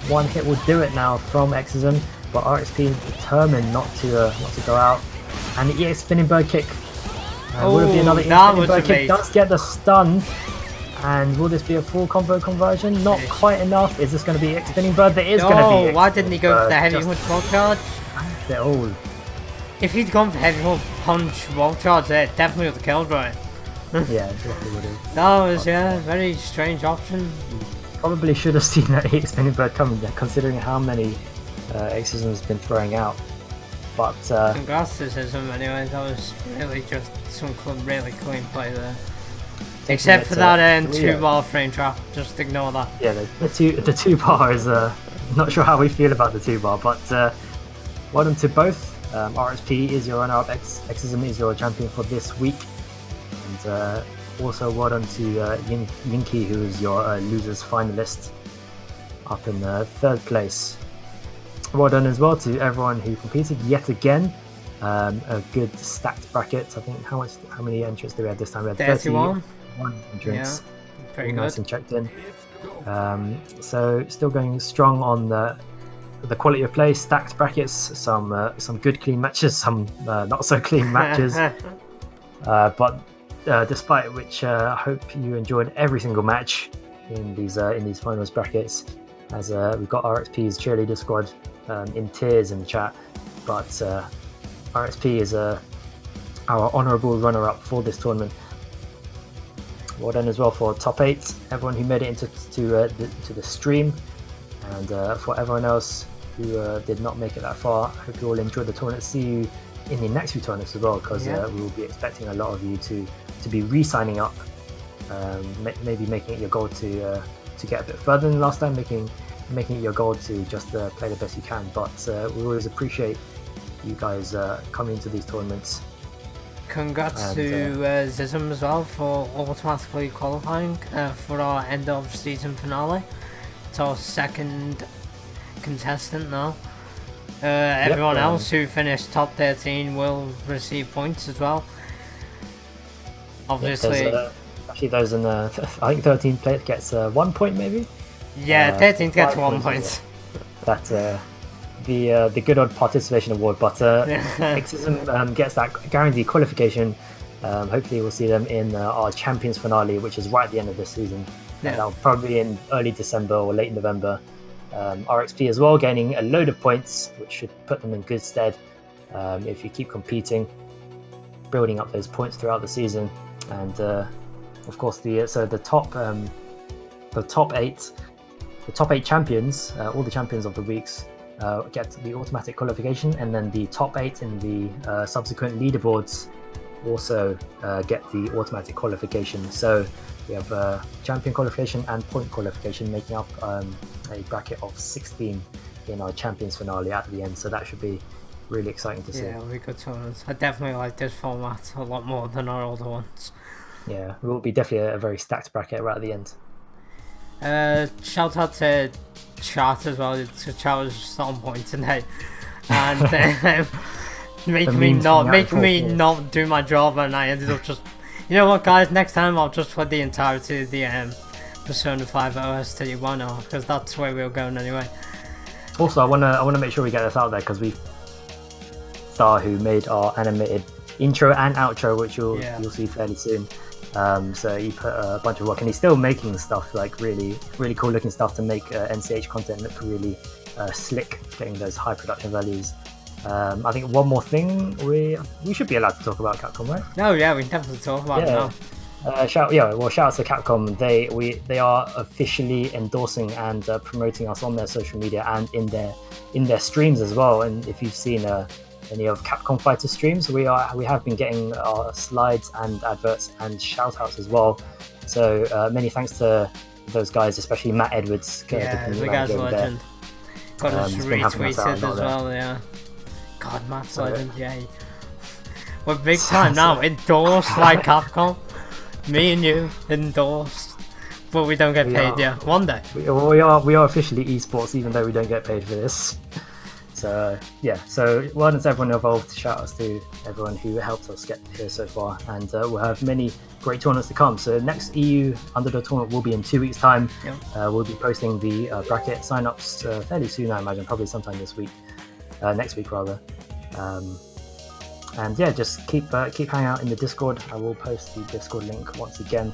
one hit will do it now from Exism. But RXP determined not to go out. And the EX spinning bird kick. Will it be another EX spinning bird kick? Does get the stun. And will this be a full combo conversion? Not quite enough. Is this going to be EX spinning bird? There is going to be. Why didn't he go for the heavy punch wall charge? They're all. If he'd gone for heavy punch wall charge there, definitely would have killed, right? Yeah, definitely would have. That was, very strange option. Probably should have seen that EX spinning bird coming there, considering how many Exism has been throwing out. But congrats to Exism anyway, that was really just some really clean play there. Except for that 2-bar frame trap, just ignore that. Yeah, the 2-bar is not sure how we feel about the 2-bar, but well done to both. RXP is your runner-up, Exism is your champion for this week. And also well done to Yinky, who is your losers finalist, up in 3rd place. Well done as well to everyone who competed yet again. A good stacked bracket. I think how many entrants do we have this time? We had 31 entrants. Yeah, very good. Nice and checked in. So still going strong on the quality of play, stacked brackets, some good clean matches, some not so clean matches. But despite which, I hope you enjoyed every single match in these finals brackets. As we've got RXP's cheerleader squad in tears in the chat, but RXP is our honourable runner-up for this tournament. Well done as well for top 8, everyone who made it into the stream, and for everyone else who did not make it that far. I hope you all enjoyed the tournament. See you in the next few tournaments as well, because we will be expecting a lot of you to be re-signing up, maybe making it your goal to get a bit further than last time, making it your goal to just play the best you can. But we always appreciate you guys coming into these tournaments. Congrats to Zism as well for automatically qualifying for our end of season finale. It's our 2nd contestant now. Everyone else who finished top 13 will receive points as well. Obviously, actually those in the I think 13th place gets 1 point maybe. Yeah, 13th gets 1 point. That's the good old participation award, but Exism gets that guaranteed qualification. Hopefully we'll see them in our champions finale, which is right at the end of this season. That'll probably be in early December or late November. RXP as well, gaining a load of points, which should put them in good stead if you keep competing, building up those points throughout the season. And of course, the top eight champions, all the champions of the weeks, get the automatic qualification, and then the top 8 in the subsequent leaderboards also get the automatic qualification. So we have champion qualification and point qualification, making up a bracket of 16 in our champions finale at the end. So that should be really exciting to see. Yeah, it'll be good tournaments. I definitely like this format a lot more than our older ones. Yeah, it will be definitely a very stacked bracket right at the end. Shout out to Chat as well. Chat was just on point tonight, and making me not do my job, and I ended up just, you know what, guys, next time I'll just put the entirety of the Persona 5 OST one off, because that's where we were going anyway. Also, I wanna make sure we get this out there, because we Star, who made our animated intro and outro, which you'll see fairly soon. So he put a bunch of work, and he's still making stuff, like really cool looking stuff to make NCH content look really slick, getting those high production values. I think one more thing, we should be allowed to talk about Capcom, right? No, yeah, we can definitely talk about it now. Shout out to Capcom. They are officially endorsing and promoting us on their social media and in their streams as well. And if you've seen any of Capcom Fighter streams, we have been getting our slides and adverts and shout outs as well. So many thanks to those guys, especially Matt Edwards. Yeah, the guy's a legend. Got us retweeted as well, yeah. God, Matt's legend, yeah. We're big time now, endorsed by Capcom. Me and you endorsed, but we don't get paid yet. One day. We are officially esports, even though we don't get paid for this. So yeah, so well done to everyone involved. Shout outs to everyone who helped us get here so far, and we'll have many great tournaments to come. So next EU Underdog tournament will be in 2 weeks' time. Yep. We'll be posting the bracket sign-ups fairly soon, I imagine, probably sometime this week, next week rather. And yeah, just keep hanging out in the Discord. I will post the Discord link once again.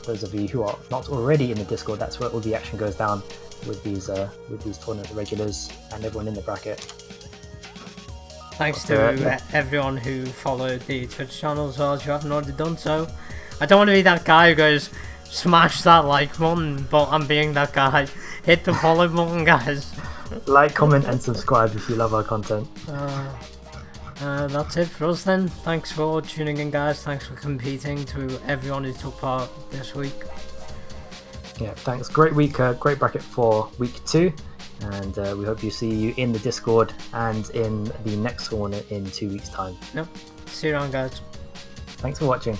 For those of you who are not already in the Discord, that's where all the action goes down with these tournament regulars and everyone in the bracket. Thanks to everyone who followed the Twitch channel as well, if you haven't already done so. I don't want to be that guy who goes, smash that like button, but I'm being that guy. Hit the follow button, guys. Like, comment and subscribe if you love our content. That's it for us then. Thanks for tuning in, guys. Thanks for competing, to everyone who took part this week. Yeah, thanks. Great week, great bracket for week 2, and we hope you see you in the Discord and in the next tournament in 2 weeks' time. Yep. See you around, guys. Thanks for watching.